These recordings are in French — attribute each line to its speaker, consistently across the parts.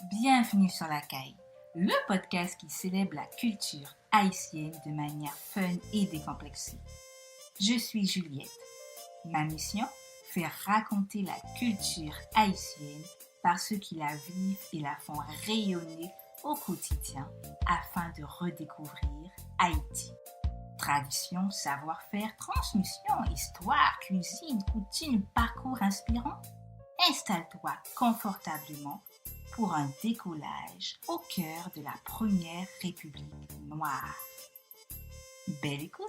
Speaker 1: Bienvenue sur La Caille, le podcast qui célèbre la culture haïtienne de manière fun et décomplexée. Je suis Juliette. Ma mission, faire raconter la culture haïtienne par ceux qui la vivent et la font rayonner au quotidien afin de redécouvrir Haïti. Tradition, savoir-faire, transmission, histoire, cuisine, coutumes, parcours inspirants. Installe-toi confortablement pour un décollage au cœur de la première République noire. Belle écoute!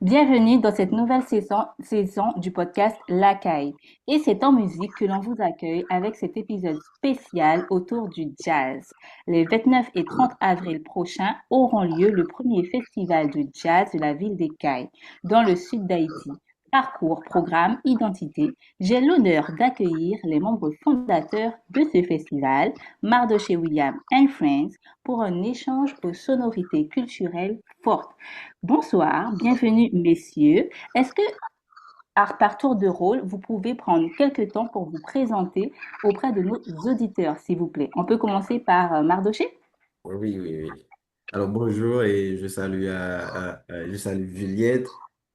Speaker 1: Bienvenue dans cette nouvelle saison du podcast La Caille. Et c'est en musique que l'on vous accueille avec cet épisode spécial autour du jazz. Les 29 et 30 avril prochains auront lieu le premier festival de jazz de la ville des Cayes, dans le sud d'Haïti. Parcours, programme, identité, j'ai l'honneur d'accueillir les membres fondateurs de ce festival, Mardoché William and Friends, pour un échange aux sonorités culturelles fortes. Bonsoir, bienvenue messieurs. Est-ce que, par tour de rôle, vous pouvez prendre quelques temps pour vous présenter auprès de nos auditeurs, s'il vous plaît? On peut commencer par Mardoché?
Speaker 2: Oui, oui, oui. Alors bonjour et je salue Juliette,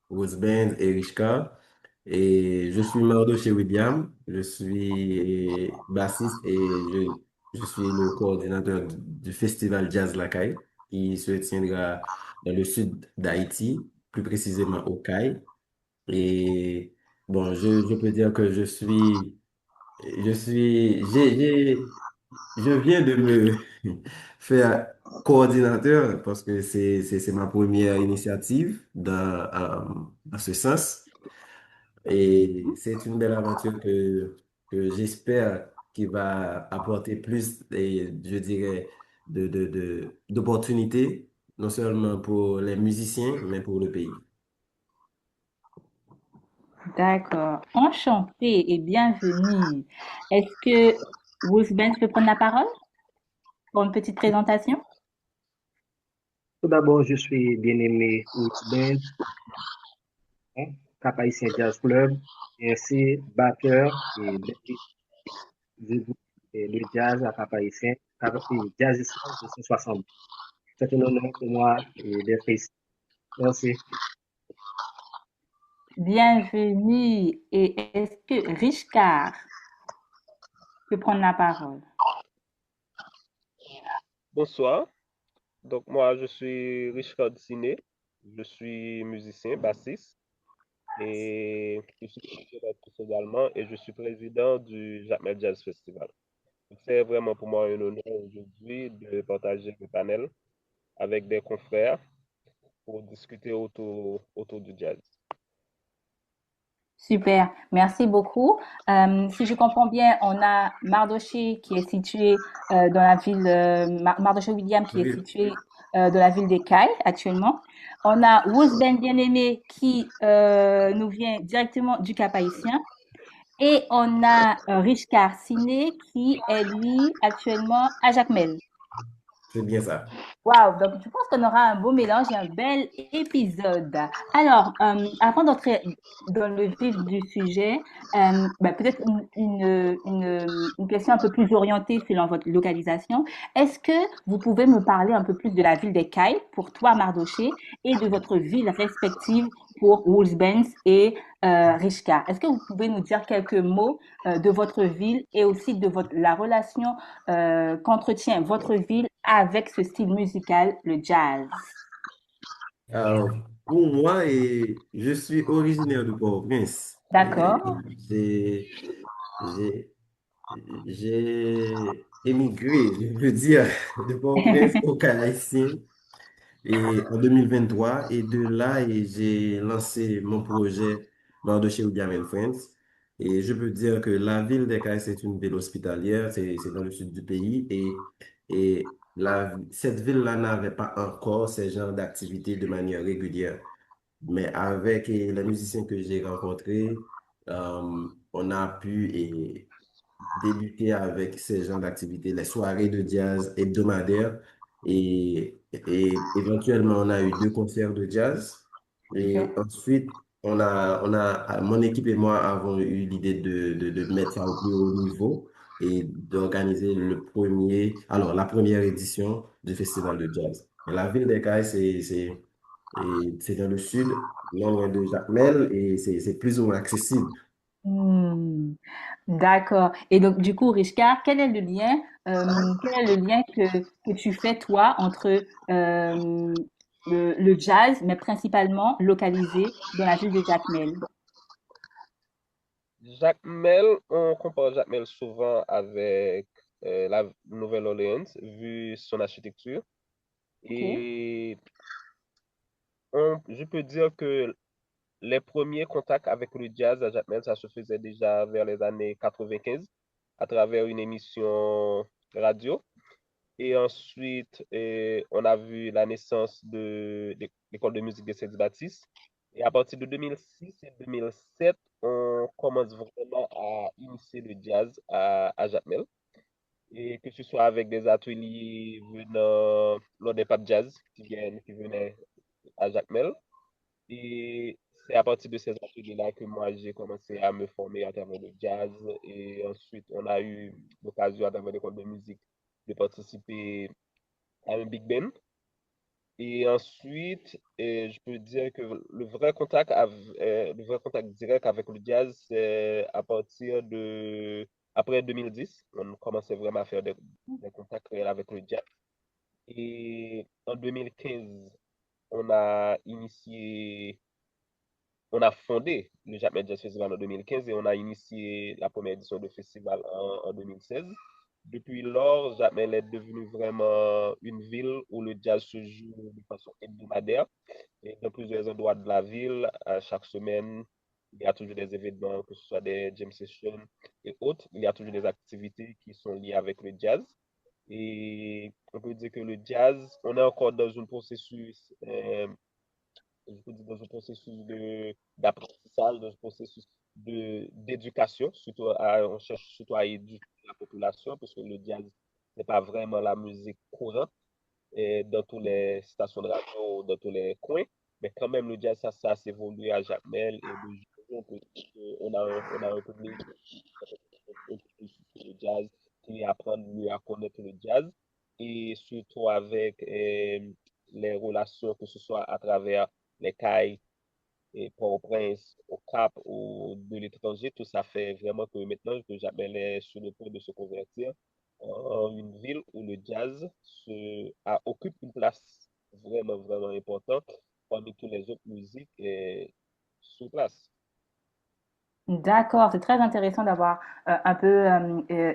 Speaker 2: Roseband et Richka. Et je suis Mardo chez William, je suis bassiste et je suis le coordinateur du festival Jazz Lacaille qui se tiendra dans le sud d'Haïti, plus précisément au Caille. Et bon, je peux dire que je suis, je viens de me faire coordinateur parce que c'est ma première initiative dans ce sens. Et c'est une belle aventure que j'espère qui va apporter plus, et, je dirais, d'opportunités, non seulement pour les musiciens, mais pour le pays.
Speaker 1: D'accord. Enchanté et bienvenue. Est-ce que Wolfband peut prendre la parole pour une petite présentation?
Speaker 3: Tout d'abord, je suis bien-aimé Ousbel, Cap-Haïtien Jazz Club, et ainsi batteur et le jazz à Cap-Haïtien, et Jazz Islam 260. C'est un honneur pour moi d'être ici. Merci.
Speaker 1: Bienvenue. Et est-ce que Richard peut prendre la parole?
Speaker 4: Bonsoir. Donc moi, je suis Richard Siné. Je suis musicien, bassiste et je suis producteur également et je suis président du Jacmel Jazz Festival. C'est vraiment pour moi un honneur aujourd'hui de partager le panel avec des confrères pour discuter autour du jazz.
Speaker 1: Super, merci beaucoup. Si je comprends bien, on a Mardoché qui est situé dans la ville, Mardoché William qui est
Speaker 2: Oui.
Speaker 1: situé dans la ville des Cayes actuellement. On a Wouzben Bien-Aimé qui nous vient directement du Cap-Haïtien. Et on a Richard Siné qui est lui actuellement à Jacmel.
Speaker 2: C'est bien ça.
Speaker 1: Waouh, donc je pense qu'on aura un beau mélange et un bel épisode. Alors, avant d'entrer dans le vif du sujet, peut-être une question un peu plus orientée selon votre localisation. Est-ce que vous pouvez me parler un peu plus de la ville des Cayes pour toi, Mardoché, et de votre ville respective pour Woolsbens et Richka? Est-ce que vous pouvez nous dire quelques mots de votre ville et aussi de la relation qu'entretient votre ville avec ce style musical, le jazz?
Speaker 2: Alors, pour moi, je suis originaire de Port-au-Prince.
Speaker 1: D'accord.
Speaker 2: J'ai j'ai- j'ai émigré, je veux dire, de Port-au-Prince au Haïtien en 2023. Et de là, j'ai lancé mon projet Mardoché William and Friends. Et je peux dire que la ville des Cayes, c'est une ville hospitalière, c'est dans le sud du pays. Et cette ville-là n'avait pas encore ces genres d'activités de manière régulière. Mais avec les musiciens que j'ai rencontrés, on a pu débuté avec ces genres d'activités, les soirées de jazz hebdomadaires et éventuellement on a eu 2 concerts de jazz et
Speaker 1: Ok.
Speaker 2: ensuite mon équipe et moi avons eu l'idée de mettre ça au plus haut niveau et d'organiser la première édition du festival de jazz. Et la ville des Cayes, c'est dans le sud, non loin de Jacmel et c'est plus ou moins accessible.
Speaker 1: Hmm. D'accord. Et donc, du coup, Richard, quel est le lien que tu fais, toi, entre le jazz, mais principalement localisé dans la ville de Jacmel?
Speaker 4: Jacmel, on compare Jacmel souvent avec la Nouvelle-Orléans, vu son architecture.
Speaker 1: Ok.
Speaker 4: Et je peux dire que les premiers contacts avec le jazz à Jacmel, ça se faisait déjà vers les années 95 à travers une émission radio. Et ensuite, on a vu la naissance de l'école de musique de Saint-Baptiste. Et à partir de 2006 et 2007, on commence vraiment à initier le jazz à Jacmel. Et que ce soit avec des ateliers venant lors des Pap Jazz qui venaient à Jacmel. Et c'est à partir de ces ateliers-là que moi, j'ai commencé à me former à travers le jazz. Et ensuite, on a eu l'occasion à travers l'école de musique de participer à un big band. Et ensuite, je peux dire que le vrai contact direct avec le jazz, c'est après 2010, on commençait vraiment à faire des contacts réels avec le jazz. Et en 2015, on a initié on a fondé le Jacmel Jazz Festival en 2015 et on a initié la première édition du festival en 2016. Depuis lors, Jacmel est devenu vraiment une ville où le jazz se joue de façon hebdomadaire. Et dans plusieurs endroits de la ville, à chaque semaine, il y a toujours des événements, que ce soit des jam sessions et autres. Il y a toujours des activités qui sont liées avec le jazz. Et on peut dire que le jazz, on est encore dans un processus je peux dire, dans un processus d'apprentissage, dans un processus d'éducation, on cherche surtout à éduquer la population, parce que le jazz n'est pas vraiment la musique courante dans toutes les stations de radio, dans tous les coins, mais quand même le jazz, ça s'est évolué à Jacmel, et de jour en jour, on peut dire on a un public sur le jazz qui apprend mieux à connaître le jazz, et surtout avec les relations, que ce soit à travers les CAI et Port-au-Prince, au Cap ou de l'étranger, tout ça fait vraiment que maintenant que Jamel est sur le point de se convertir en une ville où le jazz occupe une place vraiment, vraiment importante parmi toutes les autres musiques sur place.
Speaker 1: D'accord, c'est très intéressant d'avoir un peu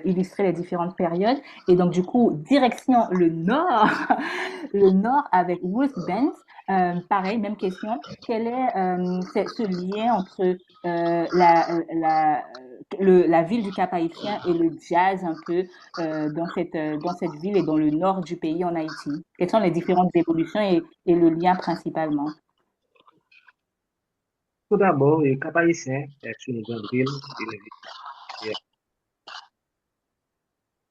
Speaker 1: illustré les différentes périodes. Et donc, du coup, direction le nord, le nord avec Ruth Benz. Pareil, même question. Quel est ce lien entre la ville du Cap-Haïtien et le jazz un peu dans cette ville et dans le nord du pays en Haïti? Quelles sont les différentes évolutions et le lien principalement?
Speaker 3: Tout d'abord, le Cap-Haïtien est une grande ville, une ville industrielle.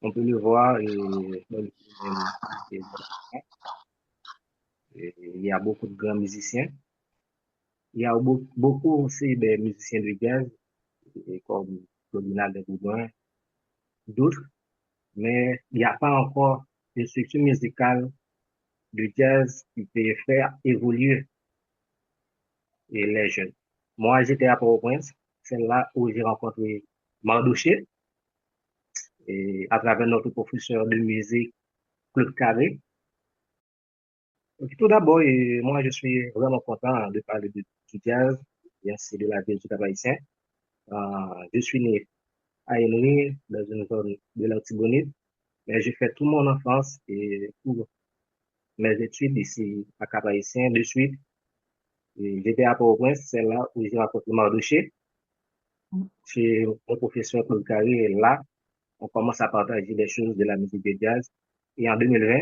Speaker 3: On peut le voir dans le domaine de la chanson. Il y a beaucoup de grands musiciens. Il y a beaucoup aussi des musiciens de jazz, comme Claudina Desboudin, d'autres, mais il n'y a pas encore de structure musicale de jazz qui peut faire évoluer les jeunes. Moi, j'étais à Port-au-Prince, c'est là où j'ai rencontré Mardouché, et à travers notre professeur de musique, Claude Carré. Donc, tout d'abord, moi, je suis vraiment content de parler du jazz, bien sûr, de la ville du Cap-Haïtien. Je suis né à Henry, dans une zone de l'Artibonite, mais j'ai fait toute mon enfance et toutes mes études ici à Cap-Haïtien. De suite, et j'étais à Port-au-Prince, c'est là où j'ai rencontré Mardouché, chez mon professeur Claude Carré, et là, on commence à partager des choses de la musique de jazz. Et en 2020,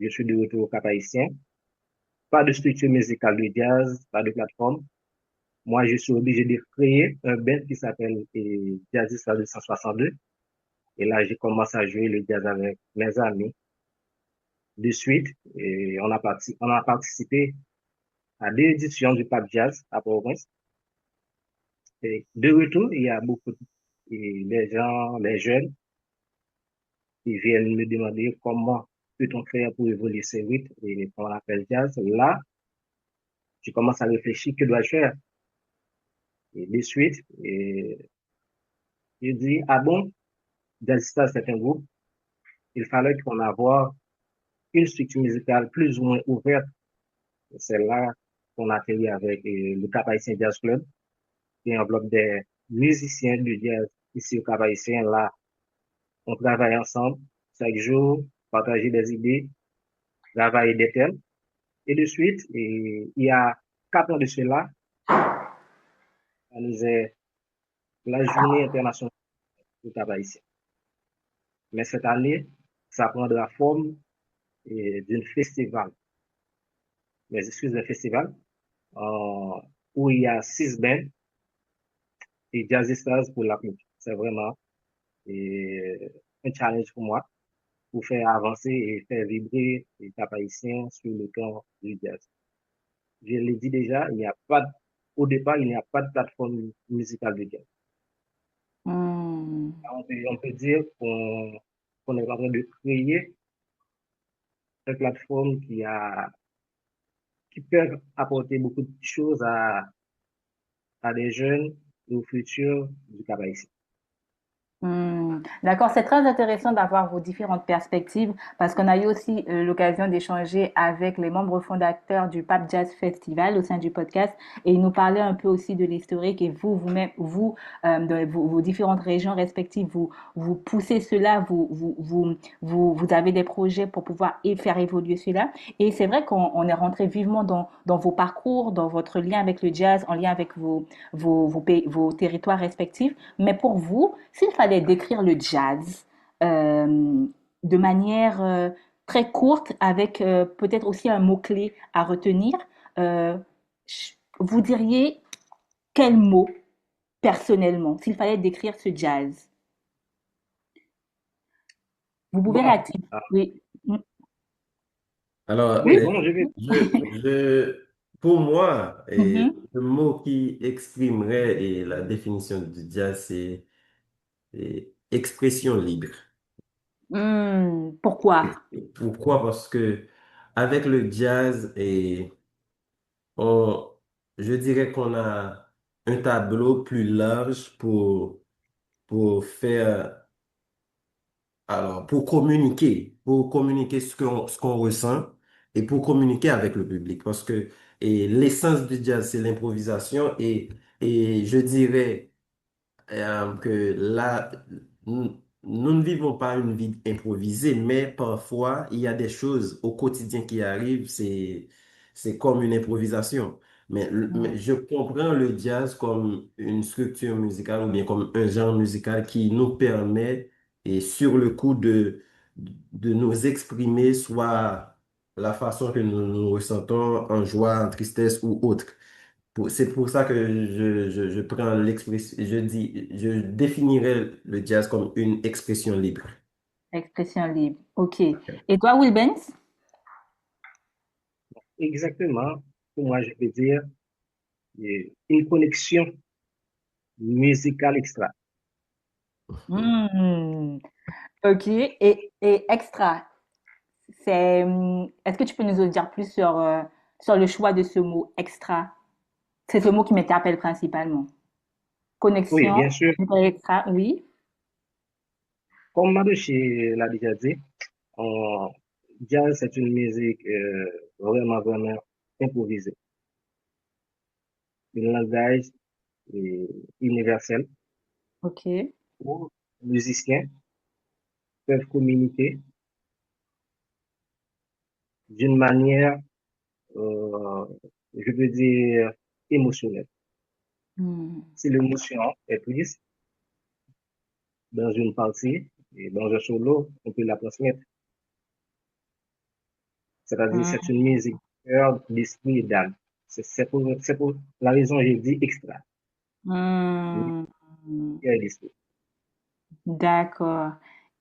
Speaker 3: je suis de retour au Cap-Haïtien. Pas de structure musicale de jazz, pas de plateforme. Moi, je suis obligé de créer un band qui s'appelle Jazzista 262. Et là, j'ai commencé à jouer le jazz avec mes amis. De suite, et on a participé à deux éditions du Pape Jazz à Port-au-Prince. Et de retour, il y a beaucoup de gens, les jeunes, qui viennent me demander comment peut-on faire pour évoluer ces rythmes et qu'on appelle jazz. Là, je commence à réfléchir que dois-je faire. Et de suite, et je dis, ah bon, Jazzista, c'est un groupe. Il fallait qu'on avoir une structure musicale plus ou moins ouverte. C'est là qu'on a atterri avec le Cap-Haïtien Jazz Club, qui enveloppe des musiciens de jazz ici au Cap-Haïtien. Là, on travaille ensemble chaque jour, partager des idées, travailler des thèmes. Et de suite, et il y a 4 ans de cela, on nous est la journée internationale du travail ici. Mais cette année, ça prendra la forme d'un festival, mais excuse d'un festival, où il y a 6 bands et Jazzy Stars pour la musique. C'est vraiment un challenge pour moi pour faire avancer et faire vibrer les Cap-Haïtiens sur le camp du jazz. Je l'ai dit déjà, au départ, il n'y a pas de plateforme musicale de jazz.
Speaker 1: Hmm.
Speaker 3: On peut dire qu'on est en train de créer une plateforme qui peut apporter beaucoup de choses à des jeunes et au futur du Cap ici.
Speaker 1: D'accord, c'est très intéressant d'avoir vos différentes perspectives parce qu'on a eu aussi l'occasion d'échanger avec les membres fondateurs du Pape Jazz Festival au sein du podcast et ils nous parlaient un peu aussi de l'historique et vous-même, dans vos différentes régions respectives, vous poussez cela, vous avez des projets pour pouvoir faire évoluer cela. Et c'est vrai qu'on est rentré vivement dans vos parcours, dans votre lien avec le jazz, en lien avec vos territoires respectifs. Mais pour vous, s'il fallait décrire le jazz de manière très courte, avec peut-être aussi un mot-clé à retenir, euh, vous diriez quel mot personnellement, s'il fallait décrire ce jazz? Vous pouvez
Speaker 3: Bon,
Speaker 1: réactiver. Oui.
Speaker 2: Alors,
Speaker 3: oui, bon, je vais.
Speaker 2: pour moi,
Speaker 1: Mhm.
Speaker 2: le mot qui exprimerait la définition du jazz, c'est expression libre.
Speaker 1: Pourquoi?
Speaker 2: Pourquoi? Parce que avec le jazz, on, je dirais qu'on a un tableau plus large pour faire, alors, pour communiquer ce qu'on ressent et pour communiquer avec le public. Parce que l'essence du jazz, c'est l'improvisation et je dirais que là, nous ne vivons pas une vie improvisée, mais parfois, il y a des choses au quotidien qui arrivent, c'est comme une improvisation. Mais je comprends le jazz comme une structure musicale ou bien comme un genre musical qui nous permet, et sur le coup, de nous exprimer, soit la façon que nous nous ressentons en joie, en tristesse ou autre. C'est pour ça que je prends l'expression, je définirais le jazz comme une expression libre.
Speaker 1: Expression libre. OK. Et toi, Wilbens?
Speaker 3: Exactement. Pour moi, je peux dire une connexion musicale extra.
Speaker 1: Hmm. OK. Et extra, est-ce que tu peux nous en dire plus sur le choix de ce mot extra? C'est ce mot qui m'interpelle principalement.
Speaker 3: Oui,
Speaker 1: Connexion,
Speaker 3: bien sûr.
Speaker 1: extra, oui.
Speaker 3: Comme Maruchi l'a déjà dit, on, jazz, c'est une musique vraiment, vraiment improvisée. Un langage universel
Speaker 1: OK.
Speaker 3: où les musiciens peuvent communiquer d'une manière, euh, je veux dire, émotionnelle.
Speaker 1: Hmm.
Speaker 3: Si l'émotion est prise dans une partie et dans un solo, on peut la transmettre. C'est-à-dire, c'est
Speaker 1: Hmm.
Speaker 3: une musique de cœur, d'esprit et d'âme. C'est pour la raison que j'ai dit extra.
Speaker 1: Hmm.
Speaker 3: Cœur et d'esprit.
Speaker 1: D'accord.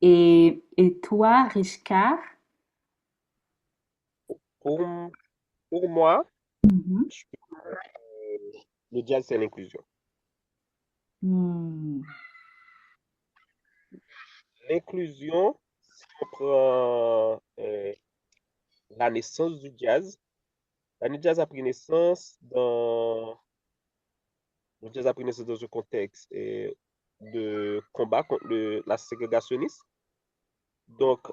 Speaker 1: Et toi, Richard?
Speaker 4: Pour, pour moi,
Speaker 1: Mhm.
Speaker 4: je peux le jazz, c'est l'inclusion.
Speaker 1: Hmm.
Speaker 4: L'inclusion, si on prend la naissance du jazz, le jazz a pris naissance le jazz a pris naissance dans un contexte de combat contre la ségrégationnisme. Donc, on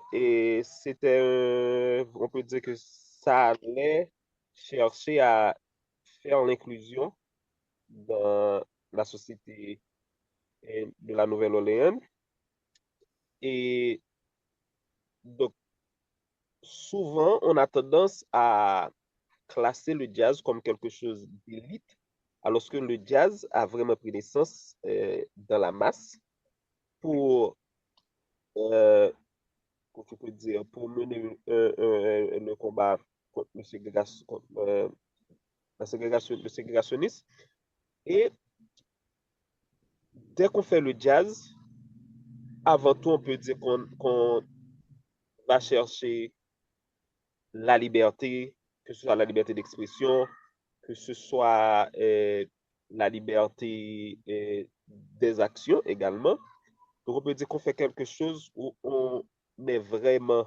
Speaker 4: peut dire que ça allait chercher à faire l'inclusion dans la société de la Nouvelle-Orléans. Et donc, souvent, on a tendance à classer le jazz comme quelque chose d'élite, alors que le jazz a vraiment pris naissance dans la masse pour, euh, comment je peux dire, pour mener le combat contre le ségrégationnisme. Et dès qu'on fait le jazz, avant tout, on peut dire qu'on va chercher la liberté, que ce soit la liberté d'expression, que ce soit la liberté des actions également. Donc, on peut dire qu'on fait quelque chose où on est vraiment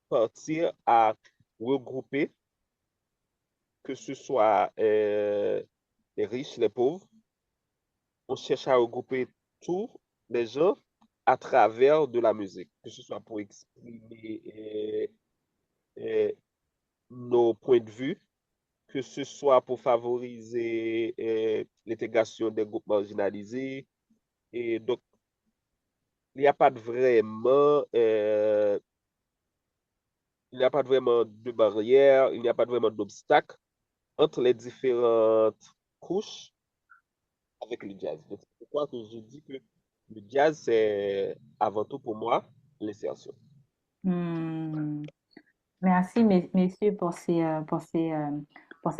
Speaker 4: partir à regrouper, que ce soit les riches, les pauvres. On cherche à regrouper tous les gens à travers de la musique, que ce soit pour exprimer euh, nos points de vue, que ce soit pour favoriser l'intégration des groupes marginalisés. Et donc, il n'y a pas de vraiment, il n'y a pas vraiment de barrière, il n'y a pas vraiment d'obstacle entre les différentes couches avec le jazz. Donc, c'est pourquoi que je dis que le jazz, c'est avant tout pour moi l'insertion.
Speaker 1: Hmm. Merci, messieurs, pour ces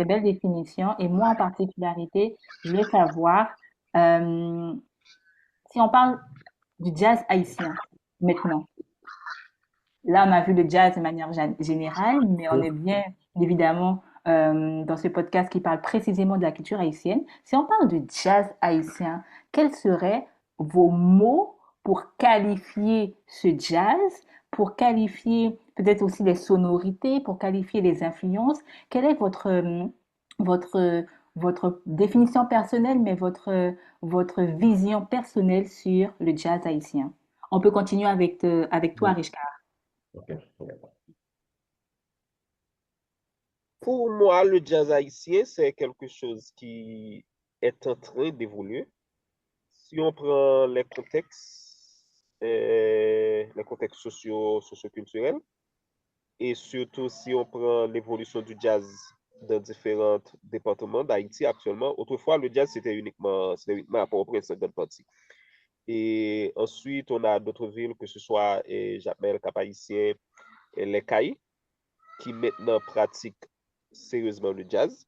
Speaker 1: belles définitions. Et moi, en particularité, je voulais savoir, euh, si on parle du jazz haïtien maintenant. Là, on a vu le jazz de manière générale, mais on est bien évidemment dans ce podcast qui parle précisément de la culture haïtienne. Si on parle du jazz haïtien, quels seraient vos mots pour qualifier ce jazz, pour qualifier peut-être aussi les sonorités, pour qualifier les influences? Quelle est votre, votre définition personnelle, mais votre vision personnelle sur le jazz haïtien? On peut continuer avec toi, Richard.
Speaker 2: Ok.
Speaker 4: Pour moi, le jazz haïtien, c'est quelque chose qui est en train d'évoluer. Si on prend les contextes socioculturels, et surtout si on prend l'évolution du jazz dans différents départements d'Haïti actuellement, autrefois, le jazz, c'était uniquement à Port-au-Prince, en grande partie. Et ensuite, on a d'autres villes, que ce soit Jacmel, Cap-Haïtien, et les Cayes, qui maintenant pratiquent sérieusement le jazz.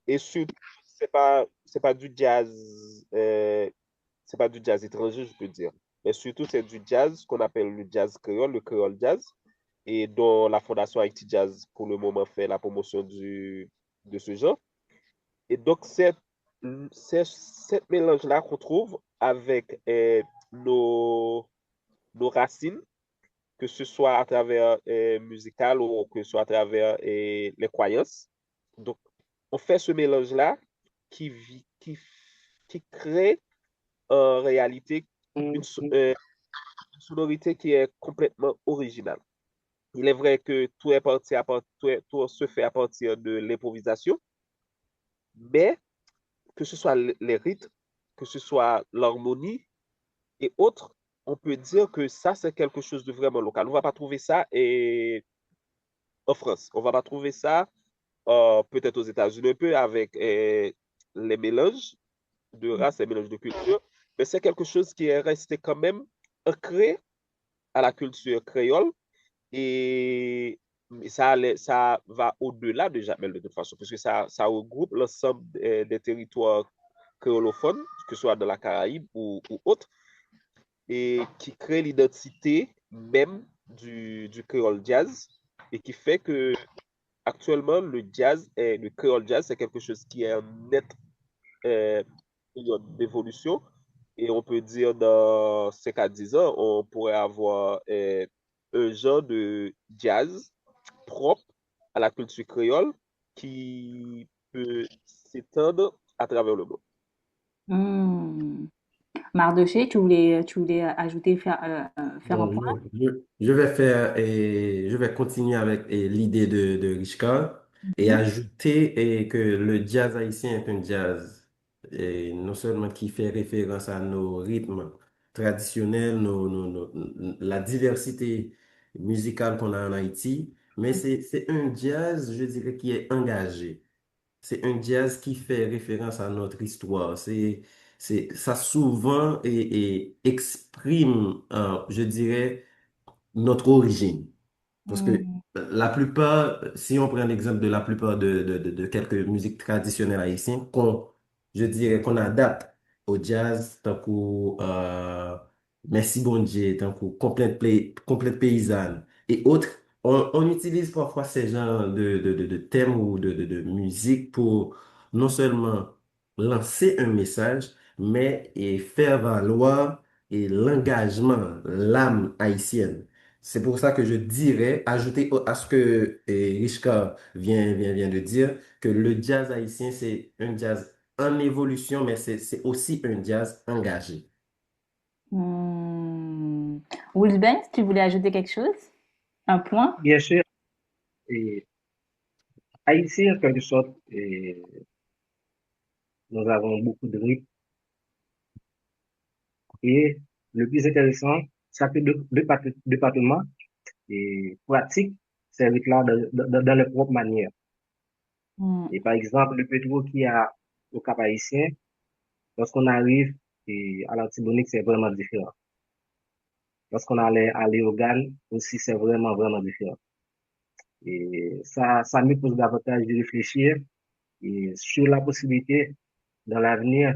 Speaker 4: Et surtout, c'est pas du jazz, c'est pas du jazz étranger, je peux dire. Mais surtout, c'est du jazz qu'on appelle le jazz créole, le créole jazz, et dont la Fondation Haïti Jazz, pour le moment, fait la promotion de ce genre. Et donc, c'est cette mélange-là qu'on trouve avec nos racines, que ce soit à travers musical ou que ce soit à travers les croyances. Donc, on fait ce mélange-là qui crée en réalité une sonorité qui est complètement originale. Il est vrai que tout se fait à partir de l'improvisation, mais que ce soit les rythmes, que ce soit l'harmonie et autres, on peut dire que ça, c'est quelque chose de vraiment local. On ne va pas trouver ça en France. On ne va pas trouver ça peut-être aux États-Unis un peu avec les mélanges de races, les mélanges de cultures, mais c'est quelque chose qui est resté quand même ancré à la culture créole et ça va au-delà de Jamel de toute façon, parce que ça regroupe l'ensemble des territoires créolophones, que ce soit dans la Caraïbe ou autre. et qui crée l'identité même du créole jazz et qui fait que actuellement le jazz et le créole jazz, c'est quelque chose qui est en nette euh, période d'évolution. Et on peut dire dans 5 à 10 ans, on pourrait avoir un genre de jazz propre à la culture créole qui peut s'étendre à travers le monde.
Speaker 1: Hmm. Mardoché, tu voulais ajouter, faire un
Speaker 2: Bon,
Speaker 1: point?
Speaker 2: je vais faire et je vais continuer avec l'idée de Richka et
Speaker 1: Mhm.
Speaker 2: ajouter que le jazz haïtien est un jazz non seulement qui fait référence à nos rythmes traditionnels, la diversité musicale qu'on a en Haïti, mais c'est un jazz, je dirais, qui est engagé. C'est un jazz qui fait référence à notre histoire. Ça souvent et exprime, je dirais, notre origine. Parce que
Speaker 1: Hmm.
Speaker 2: la plupart, si on prend l'exemple de la plupart de quelques musiques traditionnelles haïtiennes je dirais qu'on adapte au jazz, tant qu'au Merci Bon Dieu, tant qu'au Complète Paysanne et autres, on utilise parfois ces genres de thèmes ou de musique pour non seulement lancer un message, mais et faire valoir et l'engagement, l'âme haïtienne. C'est pour ça que je dirais, ajouter à ce que Richka vient de dire, que le jazz haïtien, c'est un jazz en évolution, mais c'est aussi un jazz engagé.
Speaker 1: Hmm. Wolfgang, tu voulais ajouter quelque chose? Un point?
Speaker 3: Bien sûr, et Haïti, en quelque sorte, nous avons beaucoup de rythmes et le plus intéressant, ça fait deux départements et pratiquent ces rythmes-là dans leur propre manière.
Speaker 1: Hmm.
Speaker 3: Et par exemple, le pétro qui a au Cap haïtien, lorsqu'on arrive à l'Antibonite, c'est vraiment différent. Lorsqu'on allait à Léogane, aussi, c'est vraiment différent. Et ça me pose davantage de réfléchir et sur la possibilité dans l'avenir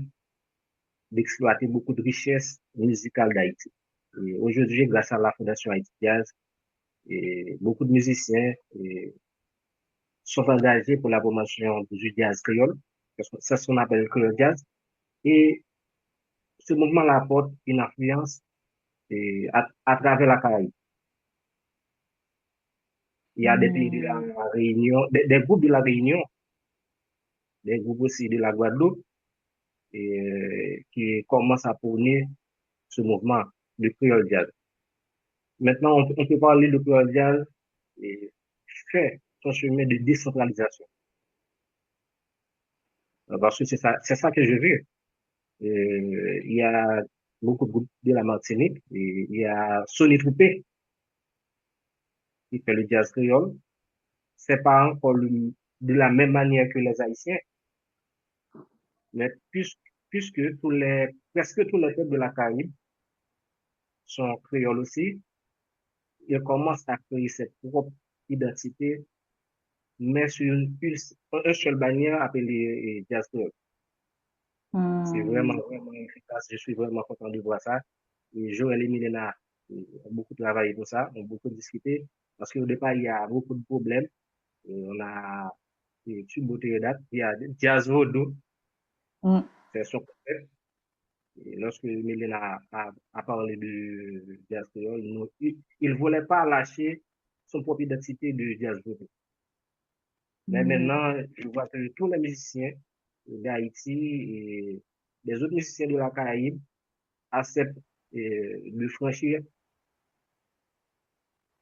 Speaker 3: d'exploiter beaucoup de richesses musicales d'Haïti. Et aujourd'hui, grâce à la Fondation Haïti Jazz, et beaucoup de musiciens sont engagés pour la promotion du jazz créole, parce que c'est ce qu'on appelle le créole jazz. Et ce mouvement-là apporte une influence à travers la Caraïbe. Il y a des pays de
Speaker 1: Hmm.
Speaker 3: la Réunion, des groupes de la Réunion, des groupes aussi de la Guadeloupe, qui commencent à prôner ce mouvement de créole jazz. Maintenant, on peut parler de créole jazz et fait son chemin de décentralisation. Parce que c'est ça que je veux. Il y a beaucoup de groupes de la Martinique et il y a Sony Troupé qui fait le jazz créole. C'est pas encore de la même manière que les Haïtiens, mais puisque presque tous les peuples de la Caraïbe sont créoles aussi, ils commencent à créer cette propre identité, mais sur une seule bannière appelée jazz créole. C'est
Speaker 1: Hmm.
Speaker 3: vraiment efficace. Je suis vraiment content de voir ça. Et Joël et Milena ont beaucoup travaillé pour ça, ont beaucoup discuté. Parce qu'au départ, il y a beaucoup de problèmes. Et on a une beauté de date. Il y a Jazz Vodou,
Speaker 1: Hmm.
Speaker 3: c'est son concept. Et lorsque Milena a parlé de Jazz Creole, il ne voulait pas lâcher son propre identité de Jazz Vodou. Mais
Speaker 1: Hmm.
Speaker 3: maintenant, je vois que tous les musiciens d'Haïti et les autres musiciens de la Caraïbe accepte de franchir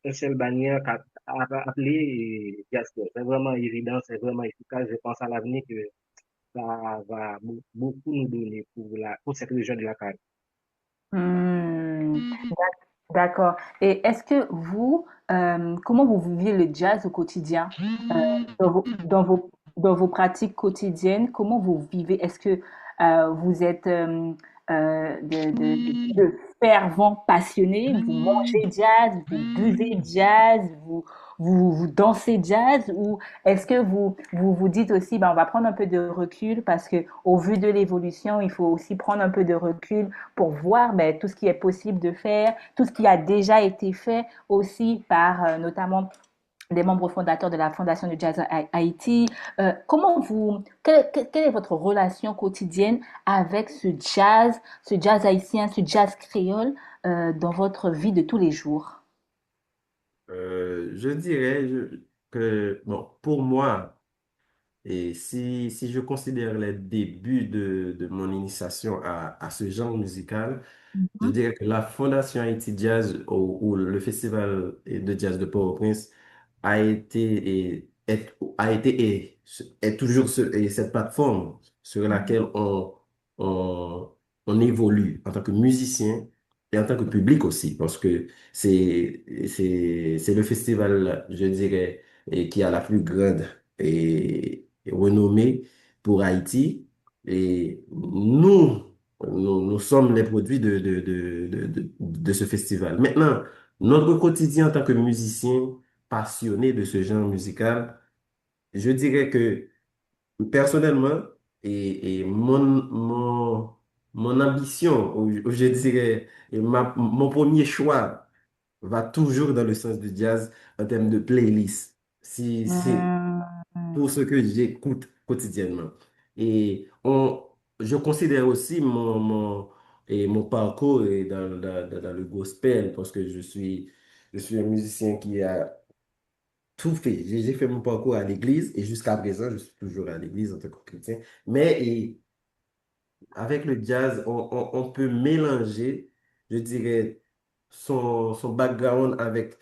Speaker 3: une seule bannière appelée Jasper. C'est vraiment évident, c'est vraiment efficace. Je pense à l'avenir que ça va beaucoup nous donner pour cette région de la Caraïbe.
Speaker 1: Hmm. D'accord. Et est-ce que vous, comment vous vivez le jazz au quotidien, euh, dans vos pratiques quotidiennes, comment vous vivez? Est-ce que vous êtes de fervents passionnés? Vous mangez jazz, vous buvez jazz, vous dansez jazz ou est-ce que vous dites aussi, ben, on va prendre un peu de recul parce que au vu de l'évolution, il faut aussi prendre un peu de recul pour voir ben, tout ce qui est possible de faire, tout ce qui a déjà été fait aussi par notamment des membres fondateurs de la Fondation du Jazz Haïti. Quelle est votre relation quotidienne avec ce jazz haïtien, ce jazz créole dans votre vie de tous les jours?
Speaker 2: Je dirais que, bon, pour moi, et si je considère les débuts de mon initiation à ce genre musical, je
Speaker 1: Mhm.
Speaker 2: dirais que la Fondation Haïti Jazz ou le Festival de Jazz de Port-au-Prince a été est toujours cette plateforme sur laquelle on, on évolue en tant que musicien et en tant que public aussi, parce que c'est le festival, je dirais, qui a la plus grande et renommée pour Haïti. Et nous sommes les produits de ce festival. Maintenant, notre quotidien en tant que musicien passionné de ce genre musical, je dirais que personnellement, et mon ambition, ou je dirais, mon premier choix va toujours dans le sens du jazz en termes de playlist. Si,
Speaker 1: Mhm.
Speaker 2: pour ce que j'écoute quotidiennement. Et je considère aussi mon parcours dans le gospel parce que je suis un musicien qui a tout fait. J'ai fait mon parcours à l'église et jusqu'à présent, je suis toujours à l'église en tant que chrétien. Mais avec le jazz, on peut mélanger, je dirais, son background avec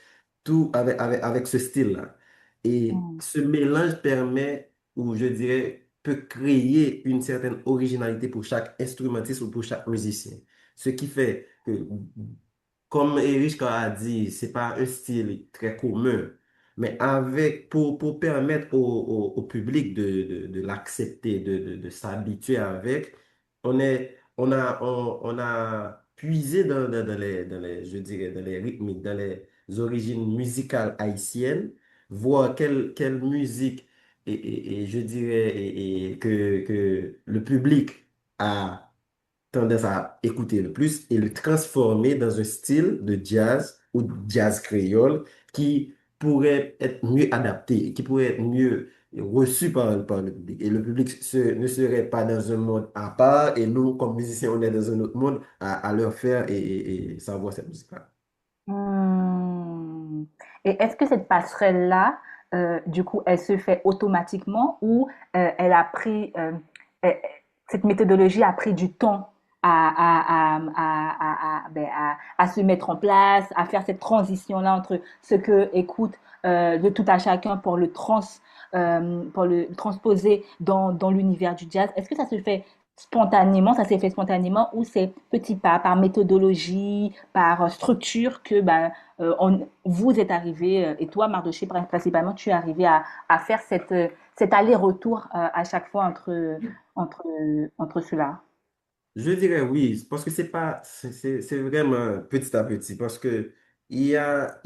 Speaker 2: avec ce style-là. Et
Speaker 1: Mhm.
Speaker 2: ce mélange permet, ou je dirais, peut créer une certaine originalité pour chaque instrumentiste ou pour chaque musicien. Ce qui fait que, comme Erich a dit, c'est pas un style très commun, mais pour permettre au public de l'accepter, de s'habituer avec, on a puisé je dirais, dans les rythmiques, dans les origines musicales haïtiennes, voir quelle musique, et je dirais, que le public a tendance à écouter le plus et le transformer dans un style de jazz ou de jazz créole qui pourrait être mieux adapté, qui pourrait être mieux reçu par le public. Et le public ne serait pas dans un monde à part et nous, comme musiciens, on est dans un autre monde à leur faire et savoir cette musique-là.
Speaker 1: Hmm. Et est-ce que cette passerelle-là, du coup, elle se fait automatiquement ou elle a pris, euh, cette méthodologie a pris du temps à se mettre en place, à faire cette transition-là entre ce que écoute de tout à chacun pour le transposer dans l'univers du jazz? Est-ce que ça se fait spontanément, ça s'est fait spontanément ou c'est petit pas, par méthodologie, par structure que ben, vous êtes arrivé, et toi, Mardoché, principalement, tu es arrivé à faire cet aller-retour à chaque fois entre, entre ceux-là.
Speaker 2: Je dirais oui, parce que c'est pas, c'est vraiment petit à petit, parce que il y a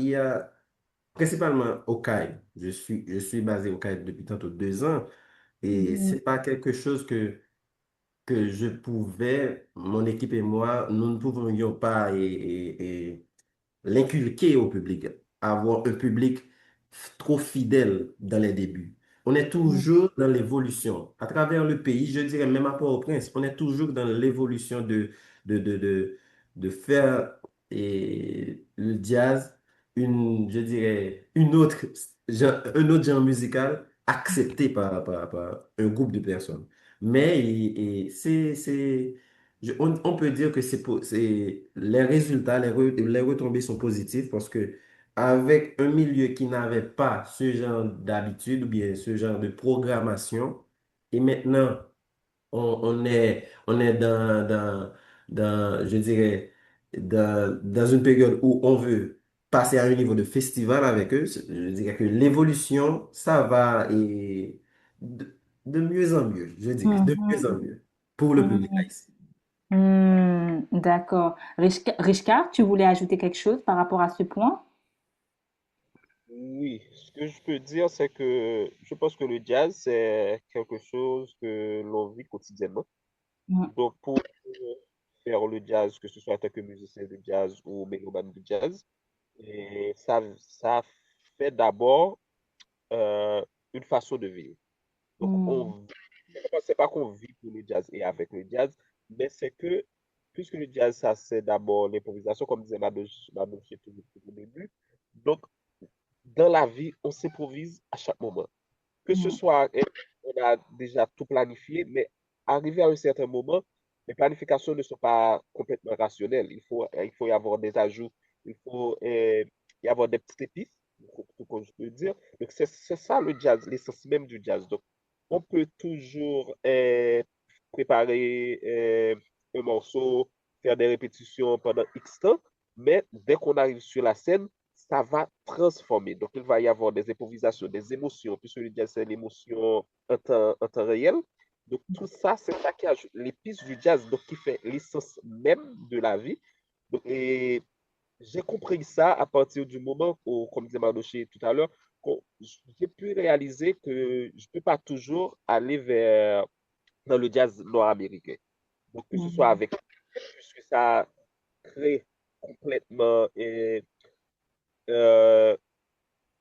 Speaker 2: principalement au CAI. Je suis basé au CAI depuis tantôt 2 ans et
Speaker 1: Mhm.
Speaker 2: c'est pas quelque chose que je pouvais, mon équipe et moi, nous ne pouvions pas l'inculquer au public, avoir un public trop fidèle dans les débuts. On est toujours dans l'évolution. À travers le pays, je dirais même à Port-au-Prince, on est toujours dans l'évolution de, de, de, de faire le jazz je dirais, un autre genre musical accepté par un groupe de personnes. Mais on peut dire que les résultats, les retombées sont positifs parce que avec un milieu qui n'avait pas ce genre d'habitude ou bien ce genre de programmation, et maintenant on est je dirais, dans une période où on veut passer à un niveau de festival avec eux, je dirais que l'évolution, ça va de mieux en mieux, je dirais, de mieux en
Speaker 1: Mhm.
Speaker 2: mieux pour le public
Speaker 1: Mhm.
Speaker 2: haïtien.
Speaker 1: D'accord. Richka, tu voulais ajouter quelque chose par rapport à ce point?
Speaker 4: Oui, ce que je peux dire, c'est que je pense que le jazz, c'est quelque chose que l'on vit quotidiennement.
Speaker 1: Mm,
Speaker 4: Donc, pour faire le jazz, que ce soit en tant que musicien de jazz ou mélomane de jazz, et ça fait d'abord euh, une façon de vivre. Donc,
Speaker 1: mm,
Speaker 4: c'est pas qu'on vit pour le jazz et avec le jazz, mais c'est que, puisque le jazz, ça, c'est d'abord l'improvisation, comme disait Madouche tout au début. Donc, dans la vie, on s'improvise à chaque moment. Que ce
Speaker 1: mm,
Speaker 4: soit, on a déjà tout planifié, mais arrivé à un certain moment, les planifications ne sont pas complètement rationnelles. Il faut y avoir des ajouts, il faut y avoir des petites épices, tout comme je peux dire. Donc, c'est ça le jazz, l'essence même du jazz. Donc, on peut toujours préparer un morceau, faire des répétitions pendant X temps, mais dès qu'on arrive sur la scène, ça va transformer. Donc, il va y avoir des improvisations, des émotions, puisque le jazz, c'est l'émotion en temps réel. Donc, tout ça, c'est ça qui ajoute l'épice du jazz, donc qui fait l'essence même de la vie. Donc, et j'ai compris ça à partir du moment où, comme disait Mardoché tout à l'heure, j'ai pu réaliser que je ne peux pas toujours aller dans le jazz nord-américain. Donc, que ce soit
Speaker 1: mm,
Speaker 4: avec, puisque ça crée complètement euh,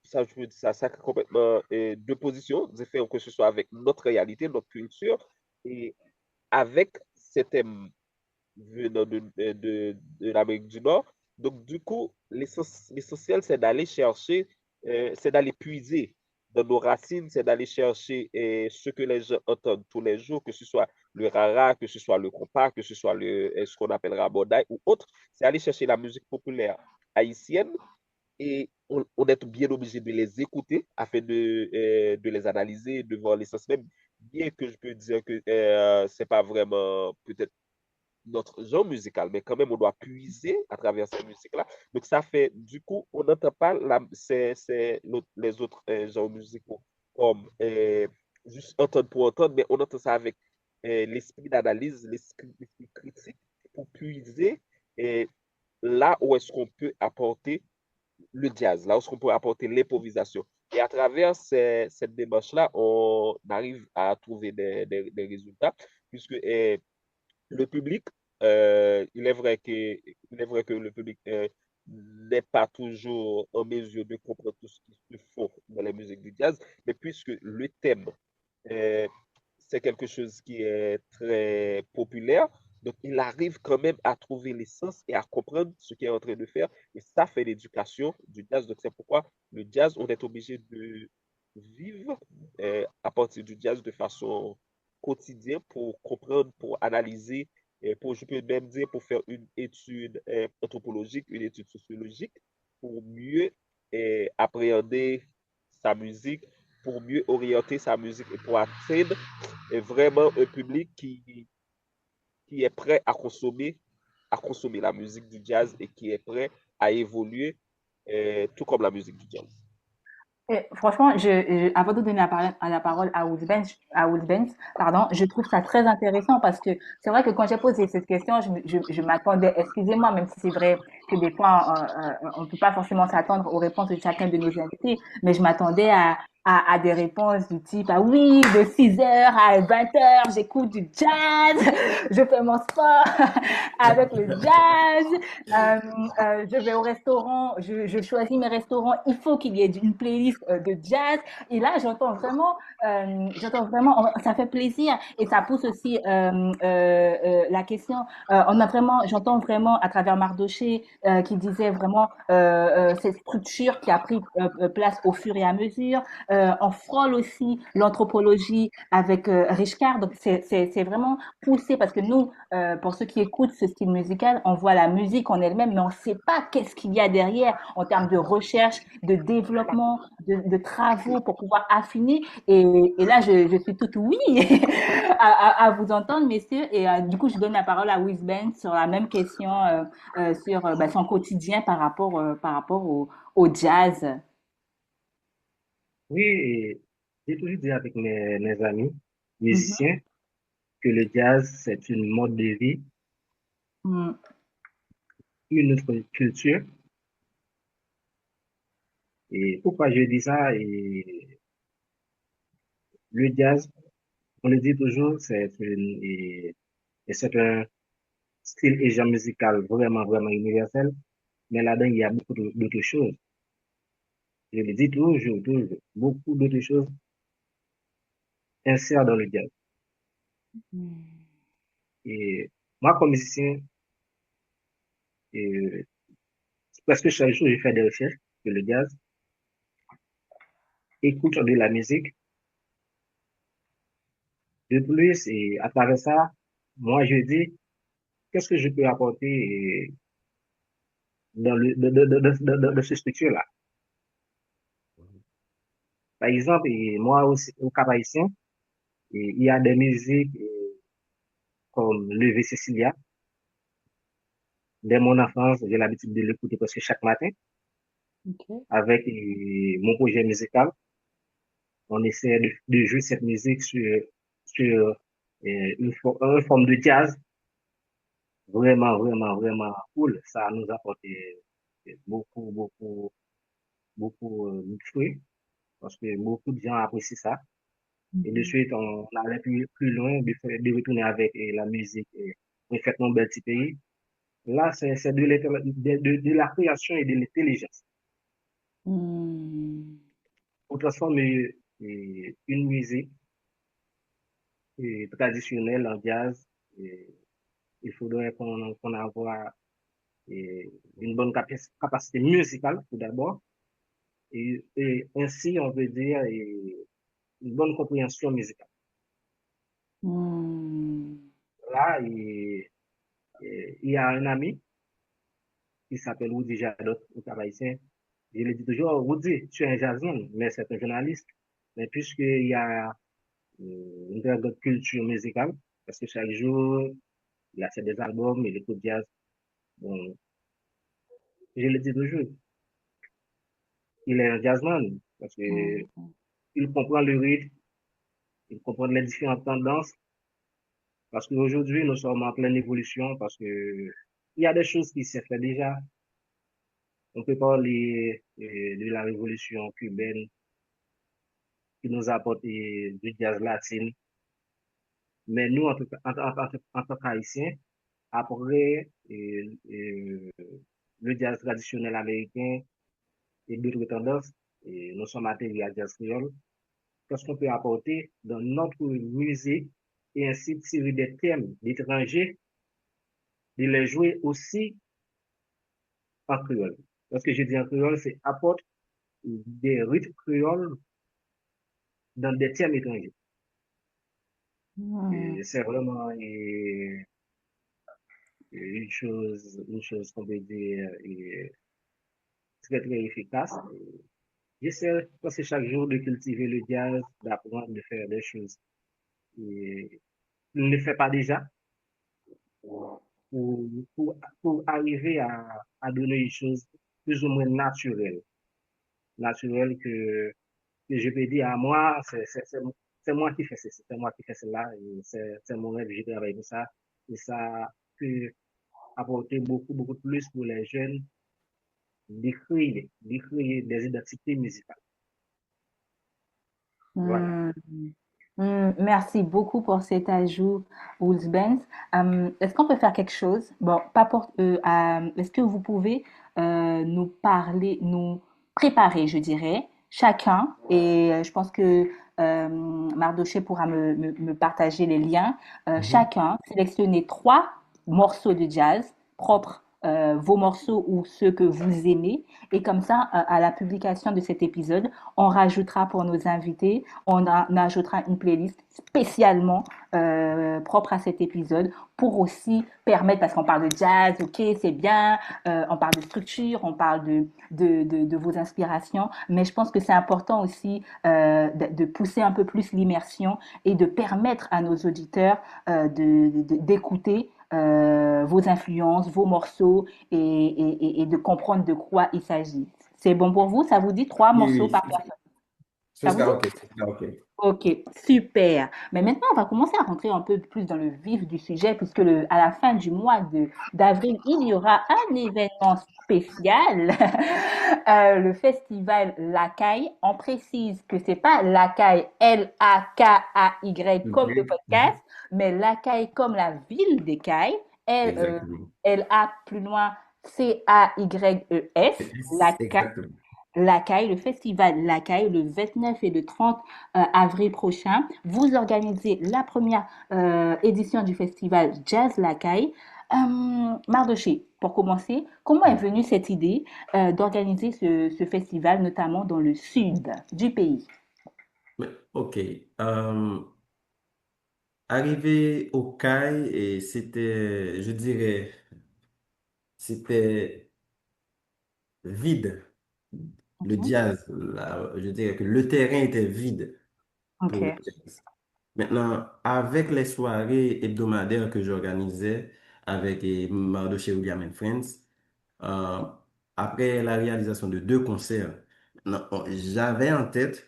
Speaker 4: ça, je veux dire, ça crée complètement deux positions différentes, que ce soit avec notre réalité, notre culture, et avec ces thèmes venant de l'Amérique du Nord. Donc, du coup, l'essentiel, c'est d'aller chercher, c'est d'aller puiser dans nos racines, c'est d'aller chercher ce que les gens entendent tous les jours, que ce soit le rara, que ce soit le compas, que ce soit ce qu'on appellera bodai ou autre. C'est aller chercher la musique populaire haïtienne et on est bien obligé de les écouter afin de les analyser, de voir l'essence même, bien que je peux dire que c'est pas vraiment peut-être notre genre musical, mais quand même on doit puiser à travers cette musique-là. Donc ça fait, du coup, on n'entend pas les autres genres musicaux comme juste entendre pour entendre, mais on entend ça avec l'esprit d'analyse, l'esprit critique pour puiser et là où est-ce qu'on peut apporter le jazz, là où on peut apporter l'improvisation. Et à travers cette démarche-là, on arrive à trouver des résultats, puisque le public, il est vrai que le public n'est pas toujours en mesure de comprendre tout ce qui se fait dans la musique du jazz, mais puisque le thème euh, c'est quelque chose qui est très populaire. Donc, il arrive quand même à trouver l'essence et à comprendre ce qu'il est en train de faire. Et ça fait l'éducation du jazz. Donc, c'est pourquoi le jazz, on est obligé de vivre à partir du jazz de façon quotidienne pour comprendre, pour analyser, je peux même dire pour faire une étude anthropologique, une étude sociologique, pour mieux appréhender sa musique, pour mieux orienter sa musique et pour atteindre vraiment un public qui est prêt à consommer la musique du jazz et qui est prêt à évoluer tout comme la musique du jazz.
Speaker 1: Et franchement, avant de donner la parole à Woodbench, pardon, je trouve ça très intéressant parce que c'est vrai que quand j'ai posé cette question, je m'attendais, excusez-moi, même si c'est vrai que des fois, on ne peut pas forcément s'attendre aux réponses de chacun de nos invités, mais je m'attendais à des réponses du type, ah oui, de 6 heures à 20 heures, j'écoute du jazz, je fais mon sport avec le jazz, je vais au restaurant, je choisis mes restaurants, il faut qu'il y ait une playlist de jazz. Et là, j'entends vraiment, ça fait plaisir et ça pousse aussi la question. J'entends vraiment à travers Mardoché qui disait vraiment cette structure qui a pris place au fur et à mesure. On frôle aussi l'anthropologie avec Richcard, donc c'est vraiment poussé parce que nous, pour ceux qui écoutent ce style musical, on voit la musique en elle-même, mais on ne sait pas qu'est-ce qu'il y a derrière en termes de recherche, de développement, de travaux pour pouvoir affiner. Et là, je suis toute oui à vous entendre, messieurs. Et du coup, je donne la parole à Wisben sur la même question sur son quotidien par rapport au jazz.
Speaker 3: Oui, et j'ai toujours dit avec mes amis
Speaker 1: Mhm,
Speaker 3: musiciens que le jazz, c'est une mode de vie,
Speaker 1: mhm,
Speaker 3: une autre culture, Et pourquoi je dis ça? Et le jazz, on le dit toujours, c'est un style et genre musical vraiment, vraiment universel. Mais là-dedans, il y a beaucoup d'autres choses. Je le dis toujours, toujours. Beaucoup d'autres choses insèrent dans le jazz.
Speaker 1: Hmm.
Speaker 3: Et moi, comme musicien, et presque chaque jour, je fais des recherches sur le jazz, écoute de la musique. De plus, et à travers ça, moi, je dis, qu'est-ce que je peux apporter dans dans ce structure-là? Par exemple, moi, au Cap Haïtien, il y a des musiques comme Levé Cécilia. Dès mon enfance, j'ai l'habitude de l'écouter presque chaque matin
Speaker 1: Ok.
Speaker 3: avec mon projet musical. On essaie de jouer cette musique sur une forme de jazz vraiment, vraiment, vraiment cool. Ça nous apporte beaucoup, beaucoup, beaucoup de fruits parce que beaucoup de gens apprécient ça. Et de
Speaker 1: Mhm.
Speaker 3: suite, on allait plus loin, de retourner avec la musique Faites mon bel petit pays. Là, c'est de la création et de l'intelligence.
Speaker 1: Hmm.
Speaker 3: Pour transformer une musique traditionnelle en jazz, et il faudrait qu'on avoir une bonne capacité musicale, tout d'abord, et ainsi, on veut dire, une bonne compréhension musicale.
Speaker 1: Hmm.
Speaker 3: Là, il y a un ami qui s'appelle Woody Jadot, au Haïtien. Je le dis toujours, Woody, tu es un jazzman, mais c'est un journaliste. Mais puisqu'il y a une très grande culture musicale, parce que chaque jour, il a fait des albums, il écoute jazz. Bon, je le dis toujours, il est un jazzman, parce que
Speaker 1: Hmm.
Speaker 3: il comprend le rythme, il comprend les différentes tendances, parce qu'aujourd'hui, nous sommes en pleine évolution, parce que il y a des choses qui s'est fait déjà. On peut parler de la révolution cubaine qui nous a apporté du jazz latine. Mais nous, en tant qu'Haïtiens, après le jazz traditionnel américain et d'autres tendances, et nous sommes atterris à jazz créole, qu'est-ce qu'on peut apporter dans notre musique et ainsi tirer des thèmes d'étrangers, de les jouer aussi en créole. Parce que je dis en créole, c'est apporte des rythmes créoles dans des thèmes étrangers.
Speaker 1: Hmm.
Speaker 3: Et c'est vraiment une chose qu'on peut dire très, très efficace. J'essaie presque chaque jour de cultiver le jazz, d'apprendre, de faire des choses. Et je ne le fais pas déjà pour, pour arriver à donner une chose plus ou moins naturelle. Naturelle que je peux dire à moi, c'est moi qui fais ceci, c'est moi qui fais cela, et c'est mon rêve, je travaille pour ça. Et ça peut apporter beaucoup, beaucoup plus pour les jeunes d'écrire des identités musicales. Voilà.
Speaker 1: Hmm. Merci beaucoup pour cet ajout, Wolfsbens. Est-ce qu'on peut faire quelque chose? Bon, pas pour, est-ce que vous pouvez nous parler, nous préparer, je dirais, chacun, et je pense que Mardoché pourra me partager les liens,
Speaker 2: Mhm.
Speaker 1: chacun sélectionner trois morceaux de jazz propres, vos morceaux ou ceux que vous aimez, et comme ça, à la publication de cet épisode, on rajoutera pour nos invités on ajoutera une playlist spécialement propre à cet épisode pour aussi permettre, parce qu'on parle de jazz, ok, c'est bien, on parle de structure, on parle de vos inspirations, mais je pense que c'est important aussi de pousser un peu plus l'immersion et de permettre à nos auditeurs d'écouter vos influences, vos morceaux et de comprendre de quoi il s'agit. C'est bon pour vous? Ça vous dit trois
Speaker 2: Oui,
Speaker 1: morceaux
Speaker 2: oui,
Speaker 1: par personne? Ça
Speaker 2: Sauce
Speaker 1: vous dit?
Speaker 2: karaoké, sauce karaoké.
Speaker 1: Ok, super. Mais maintenant, on va commencer à rentrer un peu plus dans le vif du sujet, puisque à la fin du mois d'avril, il y aura un événement spécial, le festival Lacaille. On précise que c'est pas Lacaille, L-A-K-A-Y comme le
Speaker 2: Ok.
Speaker 1: podcast, mais Lacaille comme la ville d'écailles, L,
Speaker 2: Exactement.
Speaker 1: L-A plus loin, C-A-Y-E-S, Lacaille.
Speaker 2: Exactement.
Speaker 1: L'Acaille, le festival L'Acaille, le 29 et le 30 avril prochain. Vous organisez la première édition du festival Jazz L'Acaille. Mardoché, pour commencer, comment est venue cette idée d'organiser ce festival, notamment dans le sud du pays?
Speaker 2: OK. Euh, Arrivé au CAI, et c'était, je dirais, c'était vide. Le
Speaker 1: Mhm.
Speaker 2: jazz, je dirais que le terrain était vide pour le
Speaker 1: Ok.
Speaker 2: jazz. Maintenant, avec les soirées hebdomadaires que j'organisais avec Mardoché William and Friends, euh, après la réalisation de deux concerts, j'avais en tête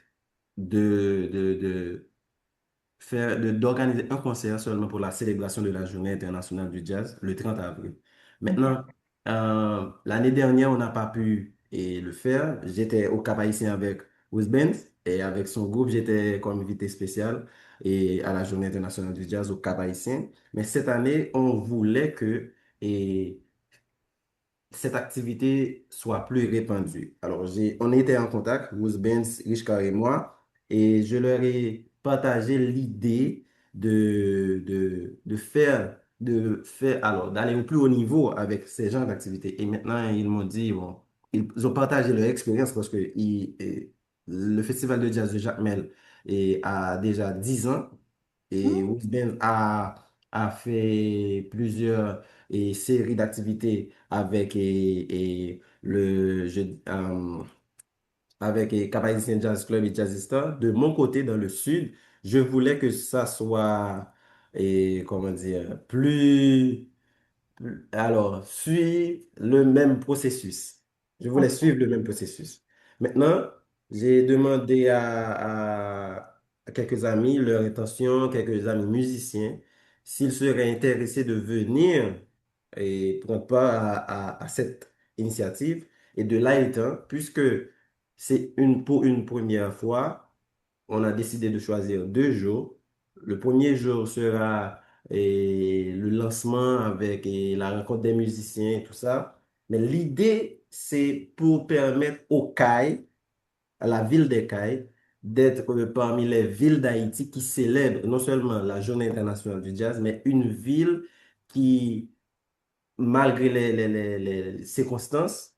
Speaker 2: de d'organiser un concert seulement pour la célébration de la Journée internationale du jazz le 30 avril.
Speaker 1: Ok.
Speaker 2: Maintenant, l'année dernière, on n'a pas pu le faire. J'étais au Cap-Haïtien avec Benz et avec son groupe, j'étais comme invité spécial et à la Journée internationale du jazz au Cap-Haïtien. Mais cette année, on voulait que et, cette activité soit plus répandue. Alors, on était en contact, Rose Benz, Richard et moi, et je leur ai partagé l'idée alors, d'aller au plus haut niveau avec ces genres d'activités. Et maintenant, ils m'ont dit, bon, ils ont partagé leur expérience parce que le Festival de jazz de Jacques Mel a déjà 10 ans et
Speaker 1: Hmm.
Speaker 2: Rose Benz a fait plusieurs séries d'activités avec avec Cap-Haïtien Jazz Club et Jazzista. De mon côté, dans le sud, je voulais que ça soit, comment dire, alors, suivre le même processus. Je voulais
Speaker 1: Ok.
Speaker 2: suivre le même processus. Maintenant, j'ai demandé à quelques amis leur intention, quelques amis musiciens, s'ils seraient intéressés de venir et prendre part à cette initiative. Et de là étant, puisque pour une première fois, on a décidé de choisir 2 jours. Le premier jour sera le lancement avec la rencontre des musiciens et tout ça. Mais l'idée, c'est pour permettre au CAI, à la ville des CAI, d'être parmi les villes d'Haïti qui célèbrent non seulement la Journée internationale du jazz, mais une ville qui, malgré les circonstances,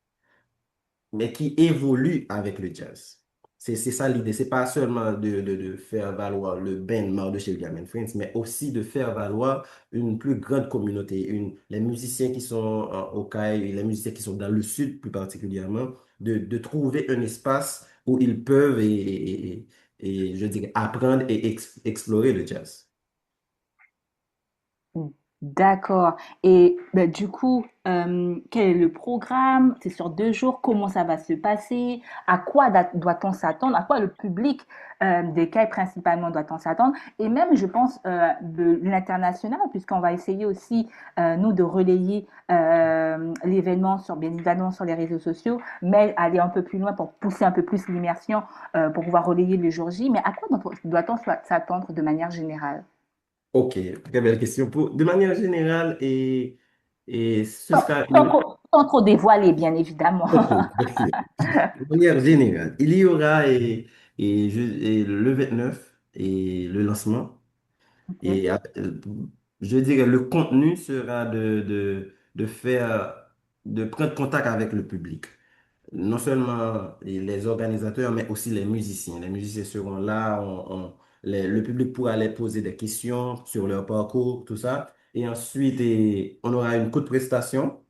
Speaker 2: mais qui évolue avec le jazz. C'est ça l'idée. C'est pas seulement de faire valoir le band Mardoché William and Friends, mais aussi de faire valoir une plus grande communauté, les musiciens qui sont au CAI, les musiciens qui sont dans le sud plus particulièrement, de trouver un espace où ils peuvent je dirais apprendre et explorer le jazz.
Speaker 1: D'accord. Et ben, du coup, quel est le programme? C'est sur 2 jours. Comment ça va se passer? À quoi doit-on s'attendre? À quoi le public des CAI principalement doit-on s'attendre? Et même, je pense, de l'international, puisqu'on va essayer aussi, nous, de relayer l'événement bien évidemment sur les réseaux sociaux, mais aller un peu plus loin pour pousser un peu plus l'immersion, pour pouvoir relayer le jour J. Mais à quoi doit-on s'attendre de manière générale?
Speaker 2: Ok, très belle question. De manière générale, ce
Speaker 1: Sans,
Speaker 2: sera
Speaker 1: sans
Speaker 2: une.
Speaker 1: trop, sans trop dévoiler, bien évidemment.
Speaker 2: Ok, ok. De manière générale, il y aura le 29 et le lancement.
Speaker 1: Ok.
Speaker 2: Et je dirais le contenu sera de prendre contact avec le public. Non seulement les organisateurs, mais aussi les musiciens. Les musiciens seront là, le public pourra les poser des questions sur leur parcours, tout ça. Et ensuite, on aura une courte prestation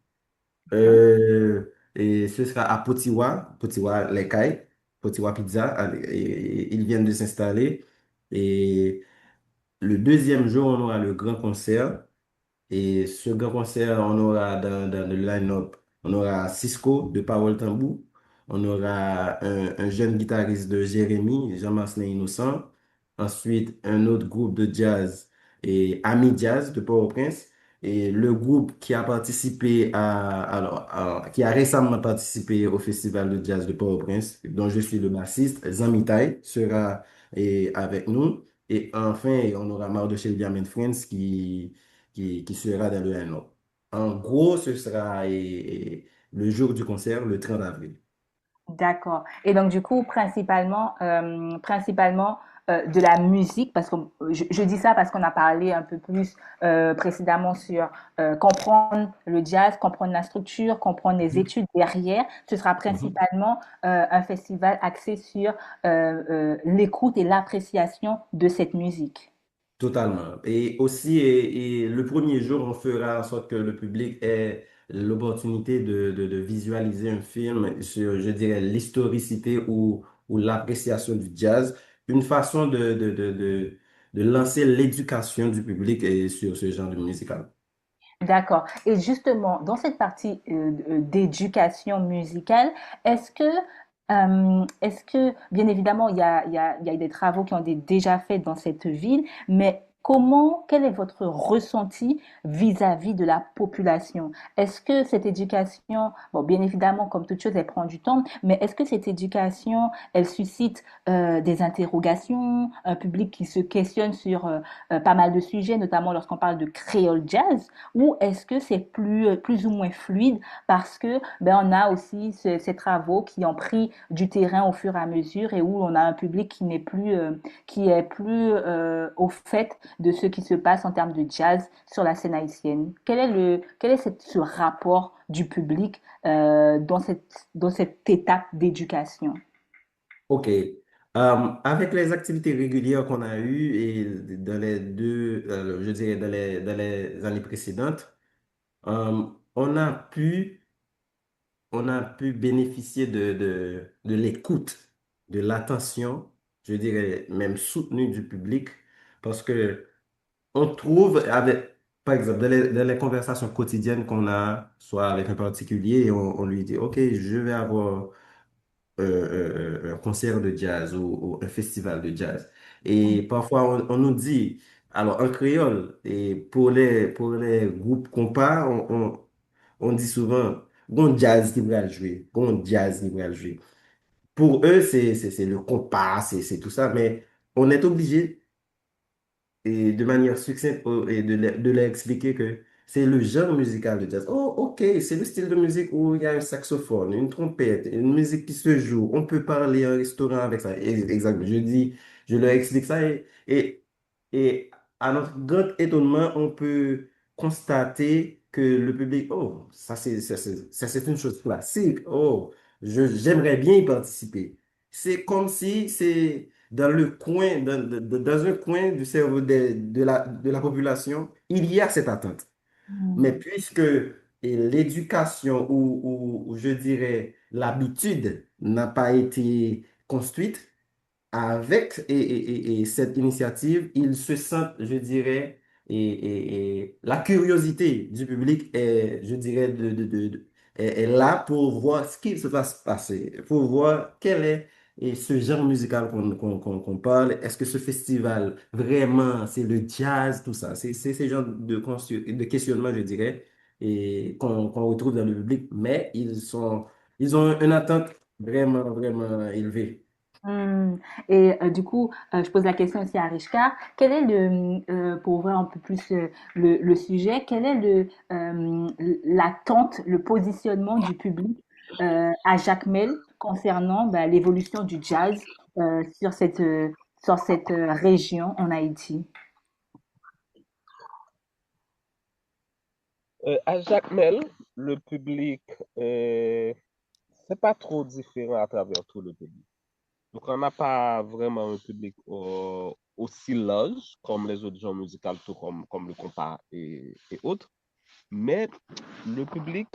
Speaker 2: et ce sera à Potiwa Les Cayes, Potiwa Pizza. Ils viennent de s'installer. Et le deuxième jour, on aura le grand concert. Et ce grand concert, on aura dans le line-up, on aura Cisco de Parole Tambou. On aura un jeune guitariste de Jérémy, Jean-Marcelin Innocent. Ensuite, un autre groupe de jazz et Ami Jazz de Port-au-Prince. Et le groupe qui a participé qui a récemment participé au Festival de jazz de Port-au-Prince, dont je suis le bassiste, Zamitai, sera avec nous. Et enfin, on aura Mardoché William and Friends qui sera dans le line-up. En gros, ce sera le jour du concert, le 30 avril.
Speaker 1: D'accord. Et donc, du coup, principalement de la musique, parce que je dis ça parce qu'on a parlé un peu plus précédemment sur comprendre le jazz, comprendre la structure, comprendre les
Speaker 2: Mhm.
Speaker 1: études derrière. Ce sera
Speaker 2: Mhm.
Speaker 1: principalement un festival axé sur l'écoute et l'appréciation de cette musique.
Speaker 2: Totalement. Et aussi, le premier jour, on fera en sorte que le public ait l'opportunité de visualiser un film sur, je dirais, l'historicité ou l'appréciation du jazz, une façon de lancer l'éducation du public sur ce genre de musical.
Speaker 1: D'accord. Et justement, dans cette partie d'éducation musicale, est-ce que, bien évidemment, il y a des travaux qui ont été déjà faits dans cette ville, mais quel est votre ressenti vis-à-vis de la population? Est-ce que cette éducation, bon, bien évidemment, comme toute chose, elle prend du temps, mais est-ce que cette éducation, elle suscite des interrogations, un public qui se questionne sur pas mal de sujets, notamment lorsqu'on parle de créole jazz? Ou est-ce que c'est plus ou moins fluide parce que ben, on a aussi ces travaux qui ont pris du terrain au fur et à mesure et où on a un public qui est plus au fait de ce qui se passe en termes de jazz sur la scène haïtienne. Quel est ce rapport du public dans cette étape d'éducation?
Speaker 2: OK. Avec les activités régulières qu'on a eues et dans les je dirais dans les années précédentes, euh, on a pu on a pu bénéficier de l'écoute, de l'attention, je dirais même soutenue du public, parce que on trouve par exemple, dans les conversations quotidiennes qu'on a, soit avec un particulier, on lui dit, OK, je vais avoir un concert de jazz ou un festival de jazz. Et parfois, on nous dit, alors en créole, et pour les groupes compas, on dit souvent, bon jazz qui va jouer, bon jazz qui va jouer. Pour eux, c'est le compas, c'est tout ça, mais on est obligé et de manière succincte et de leur expliquer que c'est le genre musical de jazz. Oh, ok, c'est le style de musique où il y a un saxophone, une trompette, une musique qui se joue. On peut parler en restaurant avec ça. Exactement. Je leur explique ça et à notre grand étonnement, on peut constater que le public, oh, ça, c'est une chose classique. Oh, j'aimerais bien y participer. C'est comme si c'est dans le coin, dans un coin du cerveau de la population, il y a cette attente. Mais
Speaker 1: Hmm.
Speaker 2: puisque l'éducation ou je dirais l'habitude n'a pas été construite, avec et cette initiative, ils se sentent, je dirais, et la curiosité du public est, je dirais, est là pour voir ce qui se va se passer, pour voir quel est ce genre musical qu'on parle. Est-ce que ce festival, vraiment, c'est le jazz, tout ça. C'est ce genre de questionnement, je dirais, et qu'on retrouve dans le public, mais ils ont une attente vraiment, vraiment élevée.
Speaker 1: Hmm. Et du coup, je pose la question aussi à Richka. Quel est pour voir un peu plus le sujet, quel est l'attente, le positionnement du public à Jacmel concernant ben, l'évolution du jazz sur cette région en Haïti?
Speaker 4: À Jacmel, le public, c'est pas trop différent à travers tout le pays. Donc, on n'a pas vraiment un public aussi large comme les autres genres musicaux, tout comme le compas et autres. Mais le public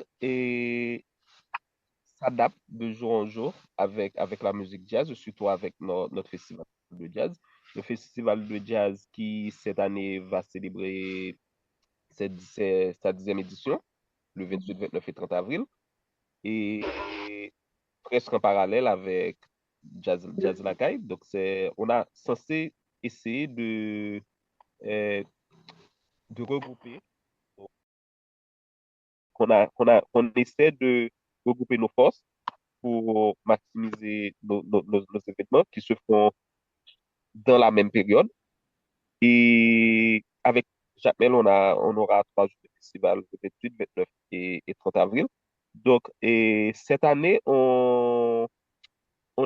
Speaker 4: s'adapte de jour en jour avec la musique jazz, surtout avec notre festival de jazz. Le festival de jazz qui, cette année, va célébrer sa 10e édition, le 28, 29 et 30 avril. Et presque en parallèle avec Jazz Lacaille. Donc, on a censé essayer euh, de regrouper, qu'on essaie de regrouper nos forces pour maximiser nos événements qui se font dans la même période. Et avec Jacmel, on aura 3 jours de festival, le 28, 29 et 30 avril. Donc, et cette année, on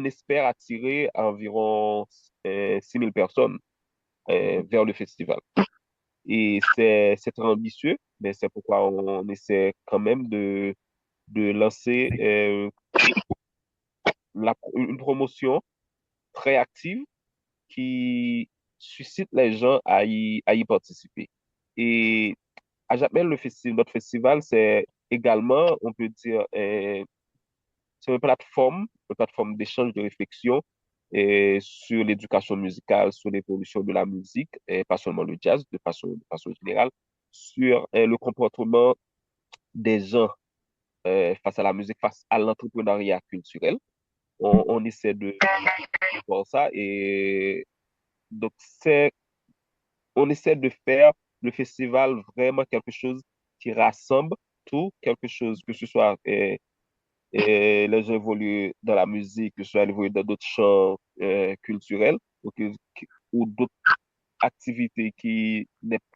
Speaker 4: espère attirer environ 6 000 personnes vers le festival. Et c'est très ambitieux, mais c'est pourquoi on essaie quand même de lancer une promotion très active qui suscite les gens à y participer. Et à Jacmel, notre festival, c'est également, on peut dire, c'est une plateforme d'échange de réflexion sur l'éducation musicale, sur l'évolution de la musique, et pas seulement le jazz, de façon générale, sur le comportement des gens face à la musique, face à l'entrepreneuriat culturel. On essaie de voir ça et donc on essaie de faire le festival vraiment quelque chose qui rassemble tout, quelque chose que ce soit les gens évoluent dans la musique, que ce soit évoluer dans d'autres champs culturels ou d'autres activités qui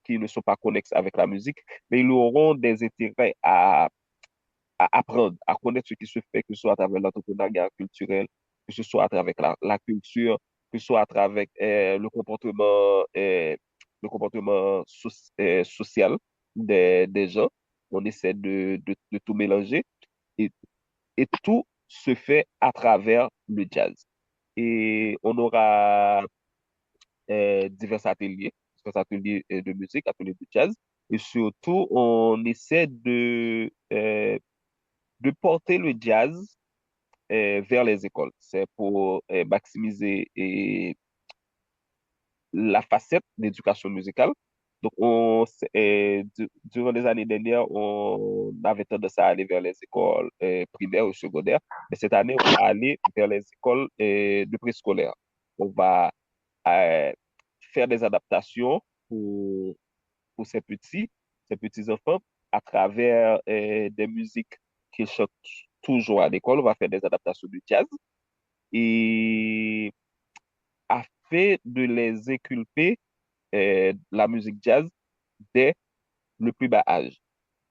Speaker 4: ne sont pas connexes avec la musique, mais ils auront des intérêts à apprendre, à connaître ce qui se fait, que ce soit à travers l'entrepreneuriat culturel, que ce soit à travers la culture, que ce soit à travers le comportement social des gens. On essaie de tout mélanger et, et tout se fait à travers le jazz. Et on aura divers ateliers de musique, ateliers de jazz. Et surtout, on essaie de porter le jazz vers les écoles. C'est pour maximiser la facette d'éducation musicale. Donc, durant les années dernières, on avait tendance à aller vers les écoles primaires ou secondaires, mais cette année, on va aller vers les écoles de préscolaire. On va euh, faire des adaptations pour, pour ces petits enfants à travers des musiques qu'ils chantent toujours à l'école. On va faire des adaptations de jazz et afin de les inculper la musique jazz dès le plus bas âge.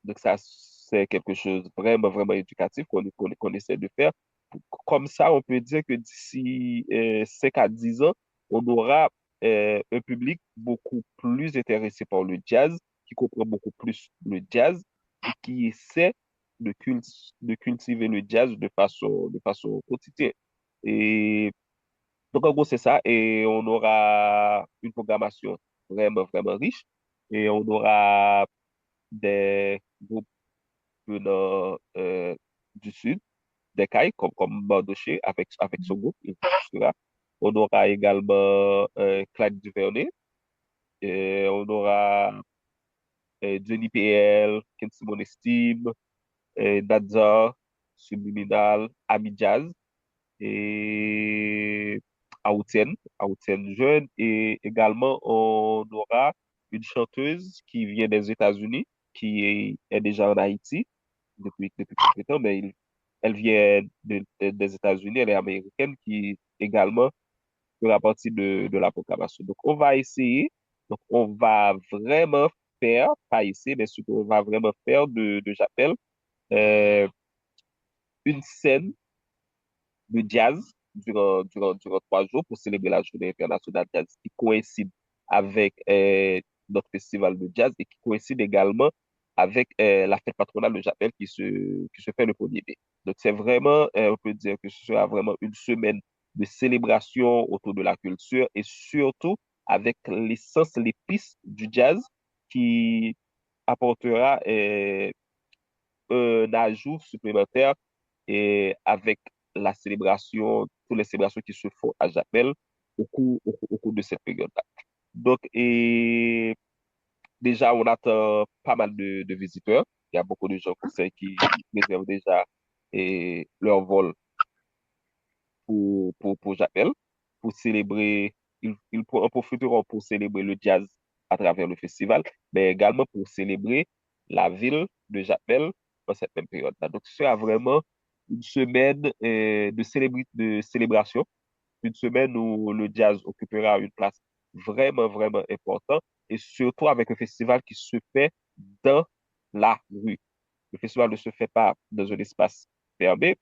Speaker 4: Donc ça, c'est quelque chose vraiment, vraiment éducatif qu'on essaie de faire. Comme ça, on peut dire que d'ici 5 à 10 ans, on aura un public beaucoup plus intéressé par le jazz, qui comprend beaucoup plus le jazz et qui essaie de cultiver le jazz de façon quotidienne. Et donc, en gros, c'est ça. Et on aura une programmation vraiment, vraiment riche. Et on aura des groupes venant du sud, des Cayes, comme Mardoché avec son groupe. Il sera. On aura également Clyde Duvernay. Et on aura Johnny PL, Ken Simon Estime, Dadza, Subliminal, Ami Jazz. Et Haoutienne jeune. Et également, on aura une chanteuse qui vient des États-Unis, qui est déjà en Haïti depuis quelque temps, mais elle vient des États-Unis, elle est américaine, qui également fera partie de la proclamation. Donc, on va essayer, donc on va vraiment faire, pas essayer, mais surtout, on va vraiment faire j'appelle, euh, une scène de jazz durant 3 jours pour célébrer la Journée internationale de jazz qui coïncide avec notre festival de jazz et qui coïncide également avec la fête patronale de Japel qui se fait le 1er mai. Donc, c'est vraiment, on peut dire que ce sera vraiment une semaine de célébration autour de la culture et surtout avec l'essence, l'épice du jazz qui apportera un ajout supplémentaire et avec la célébration, toutes les célébrations qui se font à Japel au cours de cette période-là. Donc, et déjà, on attend pas mal de visiteurs. Il y a beaucoup de gens qui réservent déjà leur vol pour Japel, pour célébrer, ils en profiteront pour célébrer le jazz à travers le festival, mais également pour célébrer la ville de Japel dans cette même période-là. Donc, ce sera vraiment une semaine de célébration, une semaine où le jazz occupera une place vraiment, vraiment importante, et surtout avec un festival qui se fait dans la rue. Le festival ne se fait pas dans un espace fermé.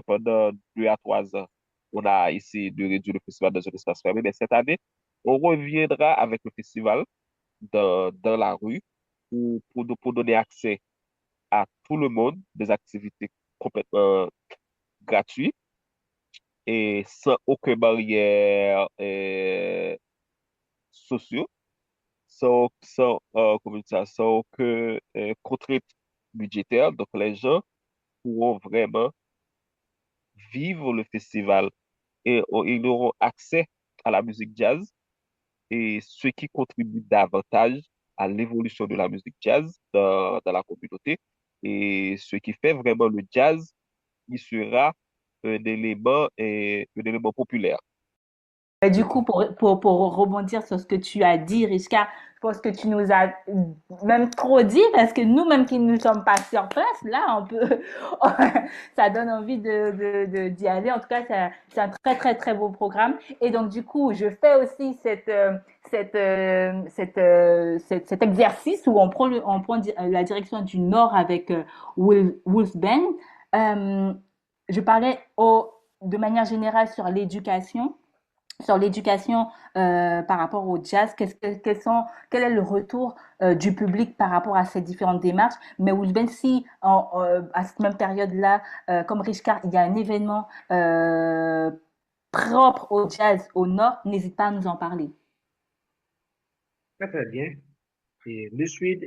Speaker 4: Pendant 2 à 3 ans, on a essayé de réduire le festival dans un espace fermé, mais cette année, on reviendra avec le festival dans la rue pour donner accès à tout le monde, des activités complètement gratuites et sans aucune barrière sociale, comment dire ça, sans aucune contrainte budgétaire. Donc, les gens pourront vraiment vivre le festival et ils auront accès à la musique jazz, et ce qui contribue davantage à l'évolution de la musique jazz dans la communauté, et ce qui fait vraiment le jazz qui sera un élément populaire.
Speaker 1: Et du coup, pour rebondir sur ce que tu as dit, Rishka, je pense que tu nous as même trop dit parce que nous, même qui ne sommes pas sur place, là, on peut, ça donne envie d'y aller. En tout cas, c'est un très, très, très beau programme. Et donc, du coup, je fais aussi cet exercice où on prend la direction du nord avec Wolf Band. Euh, je parlais de manière générale sur l'éducation par rapport au jazz, quel est le retour du public par rapport à ces différentes démarches. Mais Oulben, si à cette même période-là, comme Richard, il y a un événement propre au jazz au Nord, n'hésite pas à nous en parler.
Speaker 3: Très, très bien. Et de suite,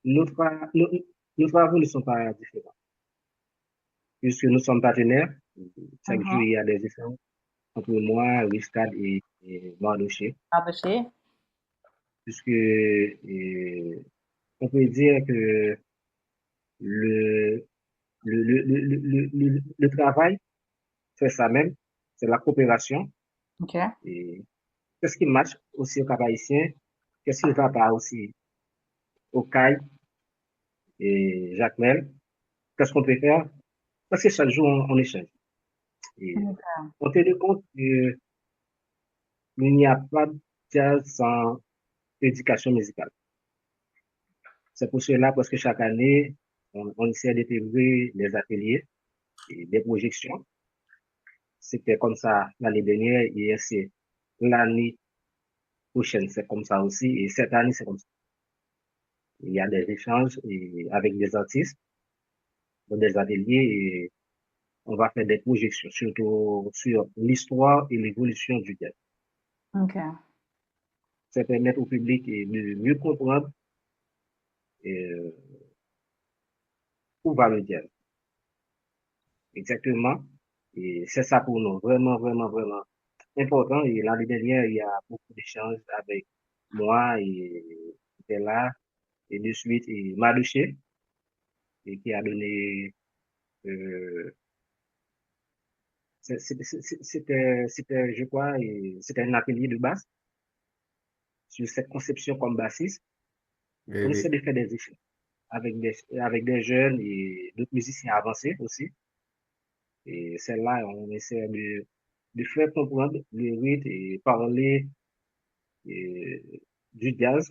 Speaker 3: nos travaux ne sont pas différents, puisque nous sommes partenaires. Chaque jour, il
Speaker 1: Mhm.
Speaker 3: y a des échanges entre moi, Riscad et Mardoché,
Speaker 1: Mardoché.
Speaker 3: puisque on peut dire que le, le travail fait ça même, c'est la coopération.
Speaker 1: Ok.
Speaker 3: Et qu'est-ce qui marche aussi au Cap haïtien, qu'est-ce qui ne va pas aussi au CAI et Jacques Mel, qu'est-ce qu'on peut faire? Parce que chaque jour, on échange. Et
Speaker 1: Ok.
Speaker 3: on tient compte qu'il n'y a pas de jazz sans éducation musicale. C'est pour cela, parce que chaque année, on essaie d'intégrer des ateliers et des projections. C'était comme ça l'année dernière, et c'est l'année prochaine, c'est comme ça aussi, et cette année, c'est comme ça. Il y a des échanges avec des artistes dans des ateliers, et on va faire des projections, surtout sur l'histoire et l'évolution du jazz.
Speaker 1: Ok.
Speaker 3: Ça permet au public de mieux comprendre euh, où va le jazz. Exactement. Et c'est ça pour nous, vraiment, vraiment, vraiment important. Et l'année dernière, il y a beaucoup d'échanges avec moi et était là, et de suite, et Maluché, et qui a donné, euh, je crois, c'était un atelier de basse sur cette conception comme bassiste.
Speaker 2: Oui,
Speaker 3: On essaie
Speaker 2: oui.
Speaker 3: de faire des échanges avec des jeunes et d'autres musiciens avancés aussi. Et c'est là, on essaie de faire comprendre le rythme et parler euh, du jazz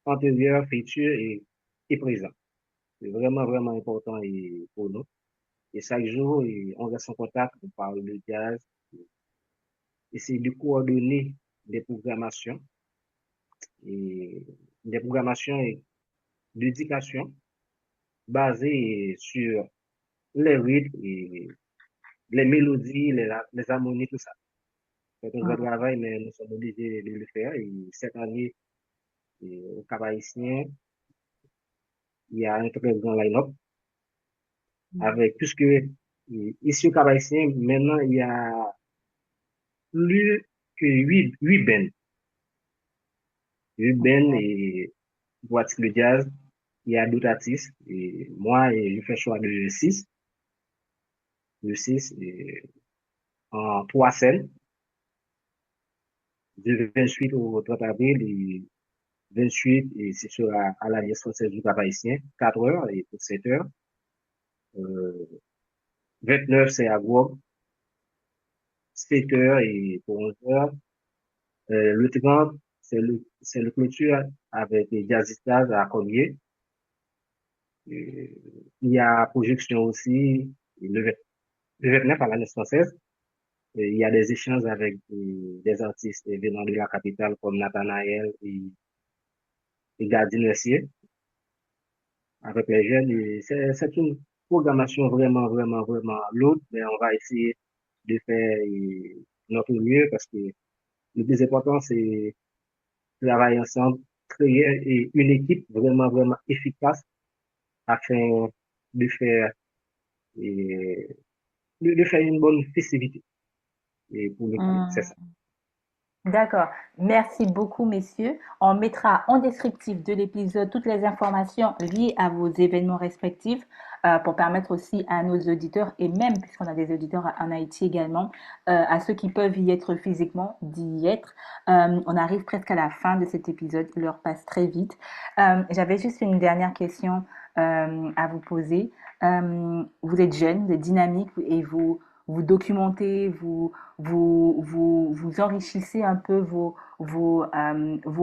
Speaker 3: antérieur, futur et présent. C'est vraiment, vraiment important pour nous. Et chaque jour, on reste en contact, on parle de jazz, essayer de coordonner des programmations et des programmations d'éducation basées sur les rythmes et les mélodies, les harmonies, tout ça. C'est un vrai
Speaker 1: Mhm.
Speaker 3: travail, mais nous sommes obligés de le faire. Et cette année, au Cap Haïtien, il y a un très grand line-up avec, puisque ici au Cap Haïtien, maintenant, il y a plus que huit bands. 8 bands et voici le jazz. Il y a d'autres artistes. Et moi, je fais choix de 6. le 6, en 3 scènes, du 28 au 30 avril, et 28, et ce sera à l'Alliance française du Cap haïtien, 4 heures et pour 7 heures. 29, c'est à Gouault, 7 heures et pour 11 heures. Le 30, c'est le clôture avec les jazzistas à Cormier. Il y a projection aussi le 29 à la Naissance française. Il y a des échanges avec des artistes venant de la capitale comme Nathanaël et Gardine Mercier avec les jeunes. Et c'est une programmation vraiment, vraiment, vraiment lourde, mais on va essayer de faire notre mieux parce que le plus important, c'est travailler ensemble, créer une équipe vraiment, vraiment efficace afin de faire, et, de faire une bonne festivité et pour le caille. C'est
Speaker 1: Hmm.
Speaker 3: ça.
Speaker 1: D'accord. Merci beaucoup, messieurs. On mettra en descriptif de l'épisode toutes les informations liées à vos événements respectifs pour permettre aussi à nos auditeurs et même, puisqu'on a des auditeurs en Haïti également, à ceux qui peuvent y être physiquement, d'y être. On arrive presque à la fin de cet épisode. L'heure passe très vite. J'avais juste une dernière question à vous poser. Vous êtes jeune, vous êtes dynamique et vous documentez, vous enrichissez un peu vos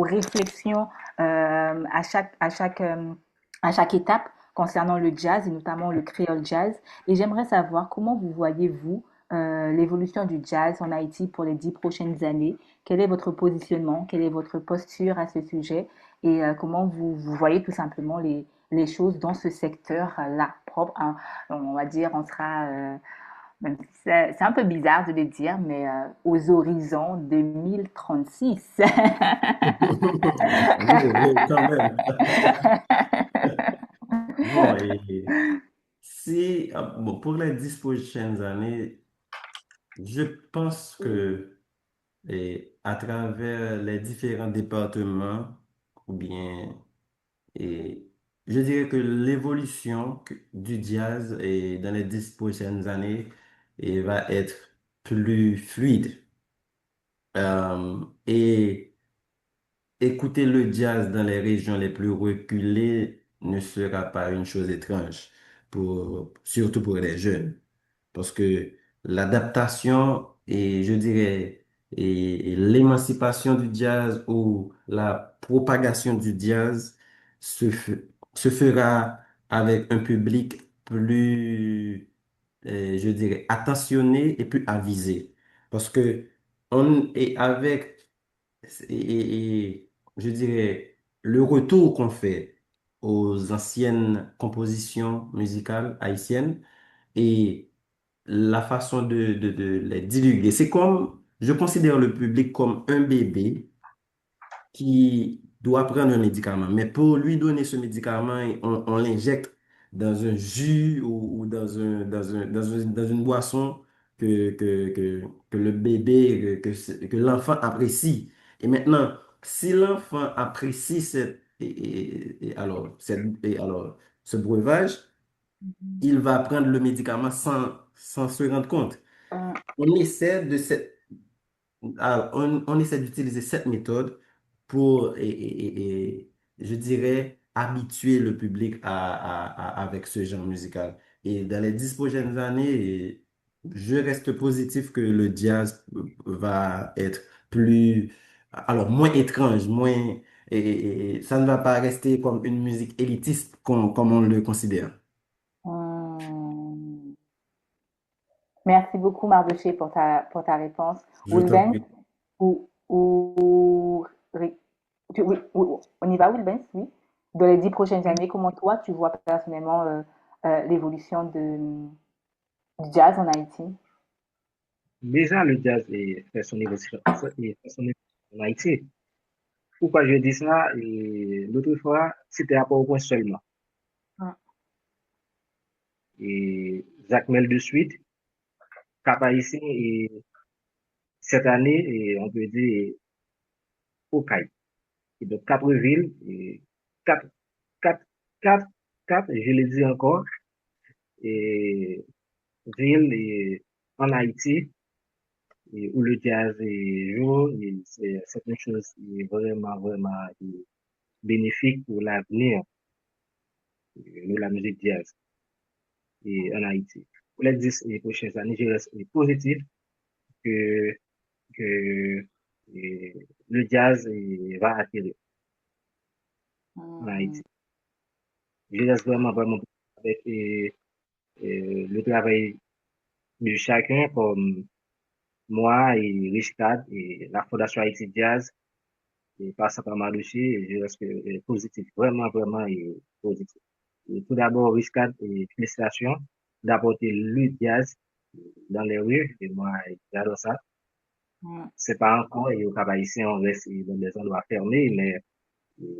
Speaker 1: réflexions à chaque étape concernant le jazz et notamment le créole jazz. Et j'aimerais savoir comment vous voyez-vous l'évolution du jazz en Haïti pour les 10 prochaines années. Quel est votre positionnement? Quelle est votre posture à ce sujet? Et comment vous voyez tout simplement les choses dans ce secteur-là propre, hein, on va dire, on sera même si c'est un peu bizarre de le dire, mais aux horizons 2036.
Speaker 2: Oui, oui, quand même. Bon, et si, bon, pour les 10 prochaines années, je pense que à travers les différents départements, ou bien, et je dirais que du jazz dans les 10 prochaines années va être plus fluide. Et écouter le jazz dans les régions les plus reculées ne sera pas une chose étrange, surtout pour les jeunes. Parce que l'adaptation et je dirais et l'émancipation du jazz ou la propagation du jazz se fera avec un public plus, je dirais, attentionné et plus avisé. Parce que on est avec et je dirais le retour qu'on fait aux anciennes compositions musicales haïtiennes et la façon de les divulguer. C'est comme, je considère le public comme un bébé qui doit prendre un médicament. Mais pour lui donner ce médicament, on l'injecte dans un jus ou dans une boisson que le bébé, que l'enfant apprécie. Et maintenant, si l'enfant apprécie alors, ce breuvage, il va prendre le médicament sans se rendre compte. On essaie de cette on essaie d'utiliser cette méthode pour, je dirais, habituer le public avec ce genre musical. Et dans les 10 prochaines années, je reste positif que le jazz va être alors moins étrange, ça ne va pas rester comme une musique élitiste comme on le considère.
Speaker 1: Hum. Merci beaucoup, Mardoché, pour ta réponse.
Speaker 2: Je t'en
Speaker 1: Wilben,
Speaker 2: prie.
Speaker 1: ou, oui, oui, on y va, Wilben, oui. Dans les 10 prochaines années, comment toi, tu vois personnellement l'évolution du jazz en Haïti?
Speaker 3: Déjà, le jazz fait son évolution, fait son évolution en Haïti. Pourquoi je dis ça? Et l'autre fois, c'était à Port-au-Prince seulement.
Speaker 1: Hum,
Speaker 3: Et Jacques Mel de suite, Cap Haïtien, et cette année, et on peut dire, au Caille. Et donc, 4 villes, et 4, 4, 4, 4, je le dis encore, et ville en Haïti où le jazz joue. C'est une chose qui est vraiment, vraiment bénéfique pour l'avenir de la musique jazz en Haïti. Pour les 10 prochaines années, je reste positif que, que le jazz va atterrir en
Speaker 1: Hmm.
Speaker 3: Haïti. Je reste vraiment, vraiment avec le travail de chacun, comme moi et Richcad et la Fondation Haïti Jazz et par ça par Malouchi, et je reste positif, vraiment, vraiment positif. Et tout d'abord, Richcad, et félicitations d'apporter le jazz dans les rues, et moi, j'adore ça.
Speaker 1: Hmm.
Speaker 3: C'est pas encore, et au Cap ici, on reste dans des endroits fermés, mais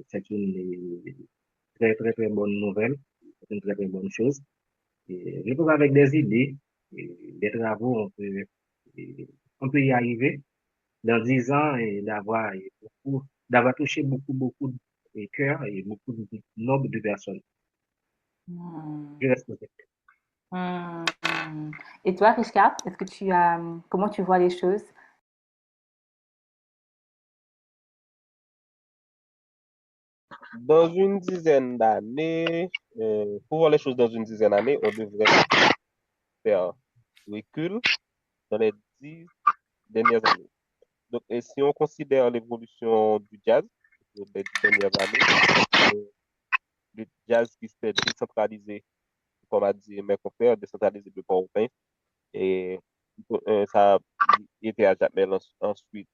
Speaker 3: c'est une très, très, très bonne nouvelle, c'est une très, très bonne chose. Et je trouve avec des idées, des travaux, on peut y arriver dans 10 ans et d'avoir touché beaucoup, beaucoup de cœurs et beaucoup de nombre de personnes.
Speaker 1: Hmm.
Speaker 3: Je reste positif.
Speaker 1: Hmm. Et toi, Richard, comment tu vois les choses?
Speaker 4: Dans une dizaine d'années, pour voir les choses dans une dizaine d'années, on devrait faire recul dans les 10 dernières années. Donc, et si on considère l'évolution du jazz au cours des 10 dernières années, euh, le jazz qui s'est décentralisé, comme a dit mes confrères, décentralisé de Port-au-Prince, et ça a été à Jacmel, ensuite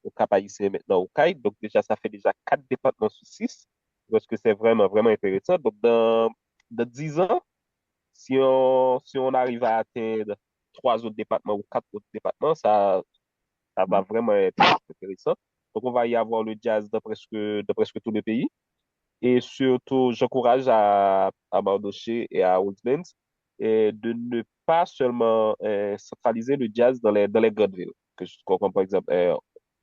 Speaker 4: au Cap-Haïtien, maintenant au CAI. Donc, déjà, ça fait déjà 4 départements sur 6, parce que c'est vraiment, vraiment intéressant. Donc, dans 10 ans, si on arrive à atteindre 3 autres départements ou 4 autres départements, ça va vraiment être intéressant. Donc, on va y avoir le jazz dans presque tout le pays. Et surtout, j'encourage à Mardoché et à Oldlands de ne pas seulement centraliser le jazz dans les grandes villes. Qu'on comme par exemple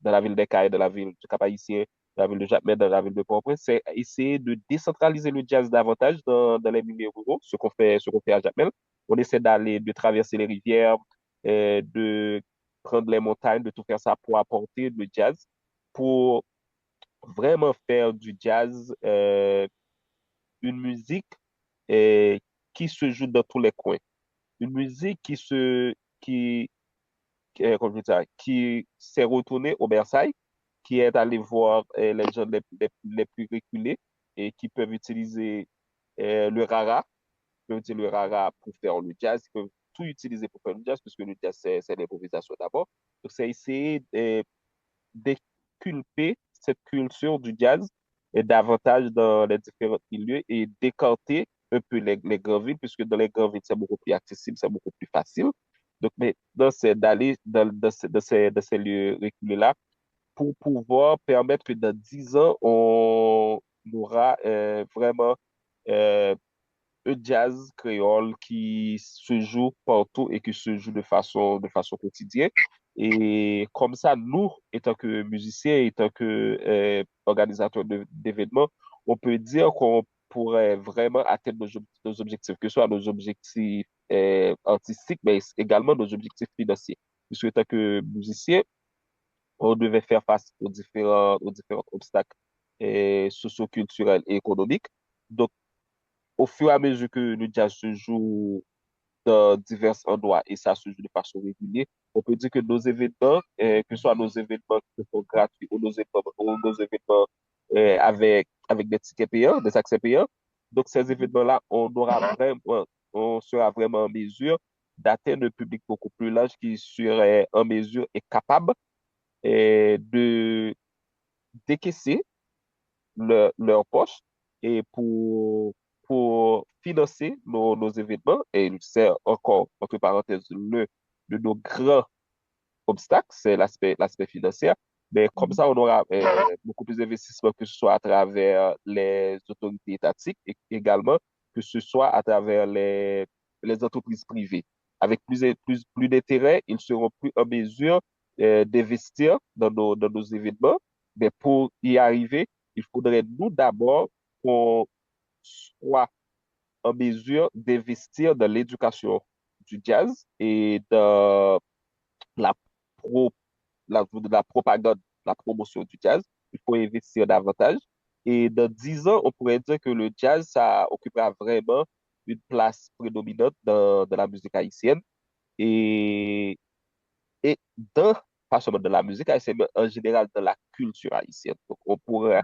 Speaker 4: dans la ville d'Ekaï, dans la ville du Cap-Haïtien, dans la ville de Jacmel, dans la ville de Port-au-Prince, c'est essayer de décentraliser le jazz davantage dans les milieux ruraux, ce qu'on fait à Jacmel. On essaie de traverser les rivières, de prendre les montagnes, de tout faire ça pour apporter le jazz, pour vraiment faire du jazz une musique euh, qui se joue dans tous les coins. Une musique qui, comment je dis ça, qui s'est retournée au Versailles, qui est allé voir les gens les plus reculés et qui peuvent utiliser le rara, peuvent utiliser le rara pour faire le jazz, ils peuvent tout utiliser pour faire le jazz, puisque le jazz, c'est l'improvisation d'abord. Donc, c'est essayer déculper cette culture du jazz et davantage dans les différents milieux et décanter un peu les grandes villes, puisque dans les grandes villes, c'est beaucoup plus accessible, c'est beaucoup plus facile. Donc, maintenant, c'est d'aller dans ces lieux reculés-là pour pouvoir permettre que dans 10 ans, on aura vraiment euh, un jazz créole qui se joue partout et qui se joue de façon quotidienne. Et comme ça, nous, étant que musiciens, étant que organisateurs d'événements, on peut dire qu'on pourrait vraiment atteindre nos objectifs, que ce soit nos objectifs artistiques, mais également nos objectifs financiers. Puisque, étant que musiciens, on devait faire face aux différents obstacles socio-culturels et économiques. Donc, au fur et à mesure que le jazz se joue dans divers endroits et ça se joue de façon régulière, on peut dire que nos événements, que ce soit nos événements qui sont gratuits ou nos événements avec des tickets payants, des accès payants, donc ces événements-là, on sera vraiment en mesure d'atteindre un public beaucoup plus large qui serait en mesure et capable de décaisser leur poche et pour financer nos événements. Et c'est encore, entre parenthèses, de nos grands obstacles, c'est l'aspect financier. Mais comme ça, on aura beaucoup plus d'investissements, que ce soit à travers les autorités étatiques et également que ce soit à travers les entreprises privées. Avec plus d'intérêt, ils seront plus en mesure d'investir dans nos événements. Mais pour y arriver, il faudrait nous d'abord qu'on soit en mesure d'investir dans l'éducation du jazz et de la, pro, de la propagande, la promotion du jazz. Il faut investir davantage. Et dans 10 ans, on pourrait dire que le jazz, ça occupera vraiment une place prédominante dans la musique haïtienne. Et, et dans, pas seulement dans la musique haïtienne, mais en général dans la culture haïtienne. Donc, on pourrait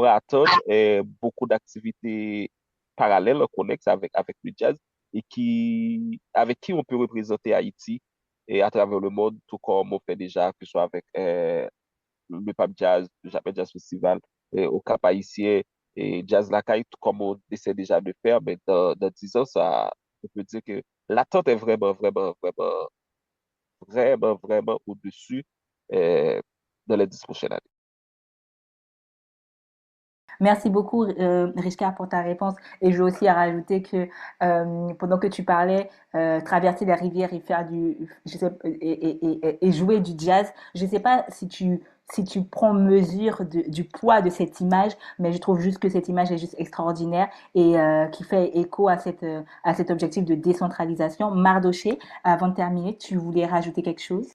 Speaker 4: attendre beaucoup d'activités parallèles, connexes avec le jazz et avec qui on peut représenter Haïti et à travers le monde, tout comme on fait déjà, que ce soit avec le Pape Jazz, le Japon Jazz Festival, au Cap Haïtien et Jazz Lacaille, tout comme on essaie déjà de faire, mais dans 10 ans, ça, on peut dire que l'attente est vraiment, vraiment, vraiment, vraiment, vraiment au-dessus euh, dans les 10 prochaines années.
Speaker 1: Merci beaucoup, Rishka, pour ta réponse. Et je veux aussi rajouter que pendant que tu parlais, traverser la rivière et faire je sais, et jouer du jazz, je ne sais pas si tu prends mesure du poids de cette image, mais je trouve juste que cette image est juste extraordinaire et qui fait écho à cet objectif de décentralisation. Mardoché, avant de terminer, tu voulais rajouter quelque chose?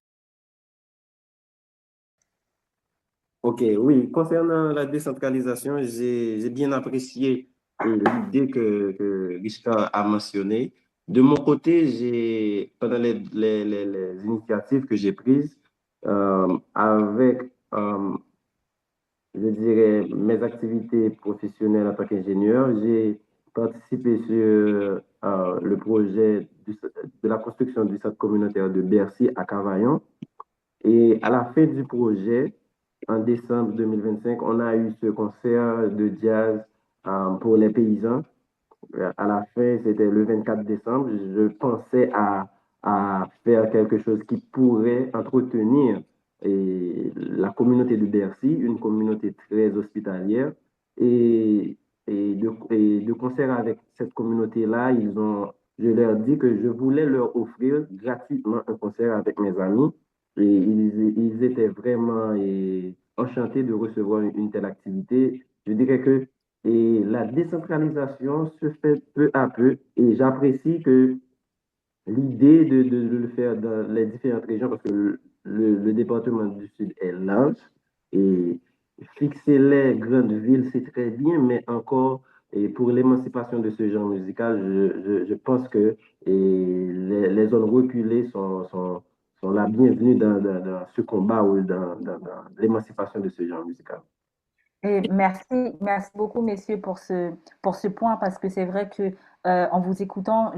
Speaker 2: Ok, oui, concernant la décentralisation, j'ai bien apprécié l'idée que Richard a mentionnée. De mon côté, pendant les initiatives que j'ai prises, avec, je dirais, mes activités professionnelles en tant qu'ingénieur, j'ai participé sur le projet de la construction du centre communautaire de Bercy à Cavaillon. Et à la fin du projet, en décembre 2025, on a eu ce concert de jazz pour les paysans. À la fin, c'était le 24 décembre. Je pensais à faire quelque chose qui pourrait entretenir la communauté de Bercy, une communauté très hospitalière. Et de concert avec cette communauté-là, je leur dis que je voulais leur offrir gratuitement un concert avec mes amis. Et ils étaient vraiment enchantés de recevoir une telle activité. Je dirais que la décentralisation se fait peu à peu et j'apprécie que l'idée de le faire dans les différentes régions, parce que le département du Sud est large et fixer les grandes villes, c'est très bien, mais encore, et pour l'émancipation de ce genre musical, je pense que les zones reculées sont la bienvenue dans ce combat ou dans l'émancipation de ce genre musical.
Speaker 1: Et merci beaucoup, messieurs, pour ce point, parce que c'est vrai que en vous écoutant,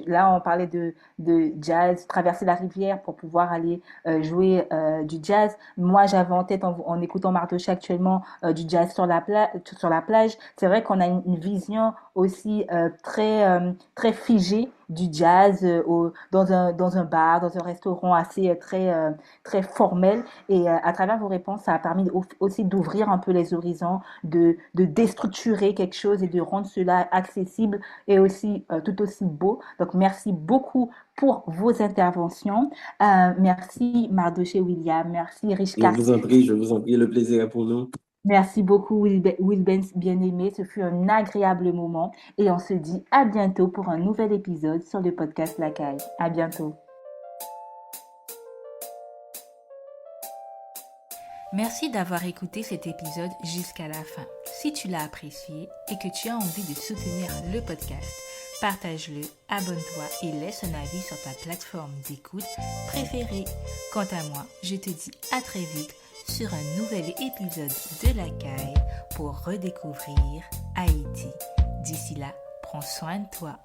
Speaker 1: là, on parlait de jazz, traverser la rivière pour pouvoir aller jouer du jazz. Moi, j'avais en tête, en écoutant Mardoché actuellement, du jazz sur la plage. C'est vrai qu'on a une vision aussi très figée du jazz dans un bar, dans un restaurant assez très formel. Et à travers vos réponses, ça a permis aussi d'ouvrir un peu les horizons, de déstructurer quelque chose et de rendre cela accessible et aussi tout aussi beau. Donc, merci beaucoup pour vos interventions. Merci Mardoché William, merci Rich Cartier.
Speaker 2: Je vous en prie, le plaisir est pour nous.
Speaker 1: Merci beaucoup Will Benz bien-aimé, ce fut un agréable moment et on se dit à bientôt pour un nouvel épisode sur le podcast La Caille. À bientôt. Merci d'avoir écouté cet épisode jusqu'à la fin. Si tu l'as apprécié et que tu as envie de soutenir le podcast, partage-le, abonne-toi et laisse un avis sur ta plateforme d'écoute préférée. Quant à moi, je te dis à très vite sur un nouvel épisode de La Caille pour redécouvrir Haïti. D'ici là, prends soin de toi.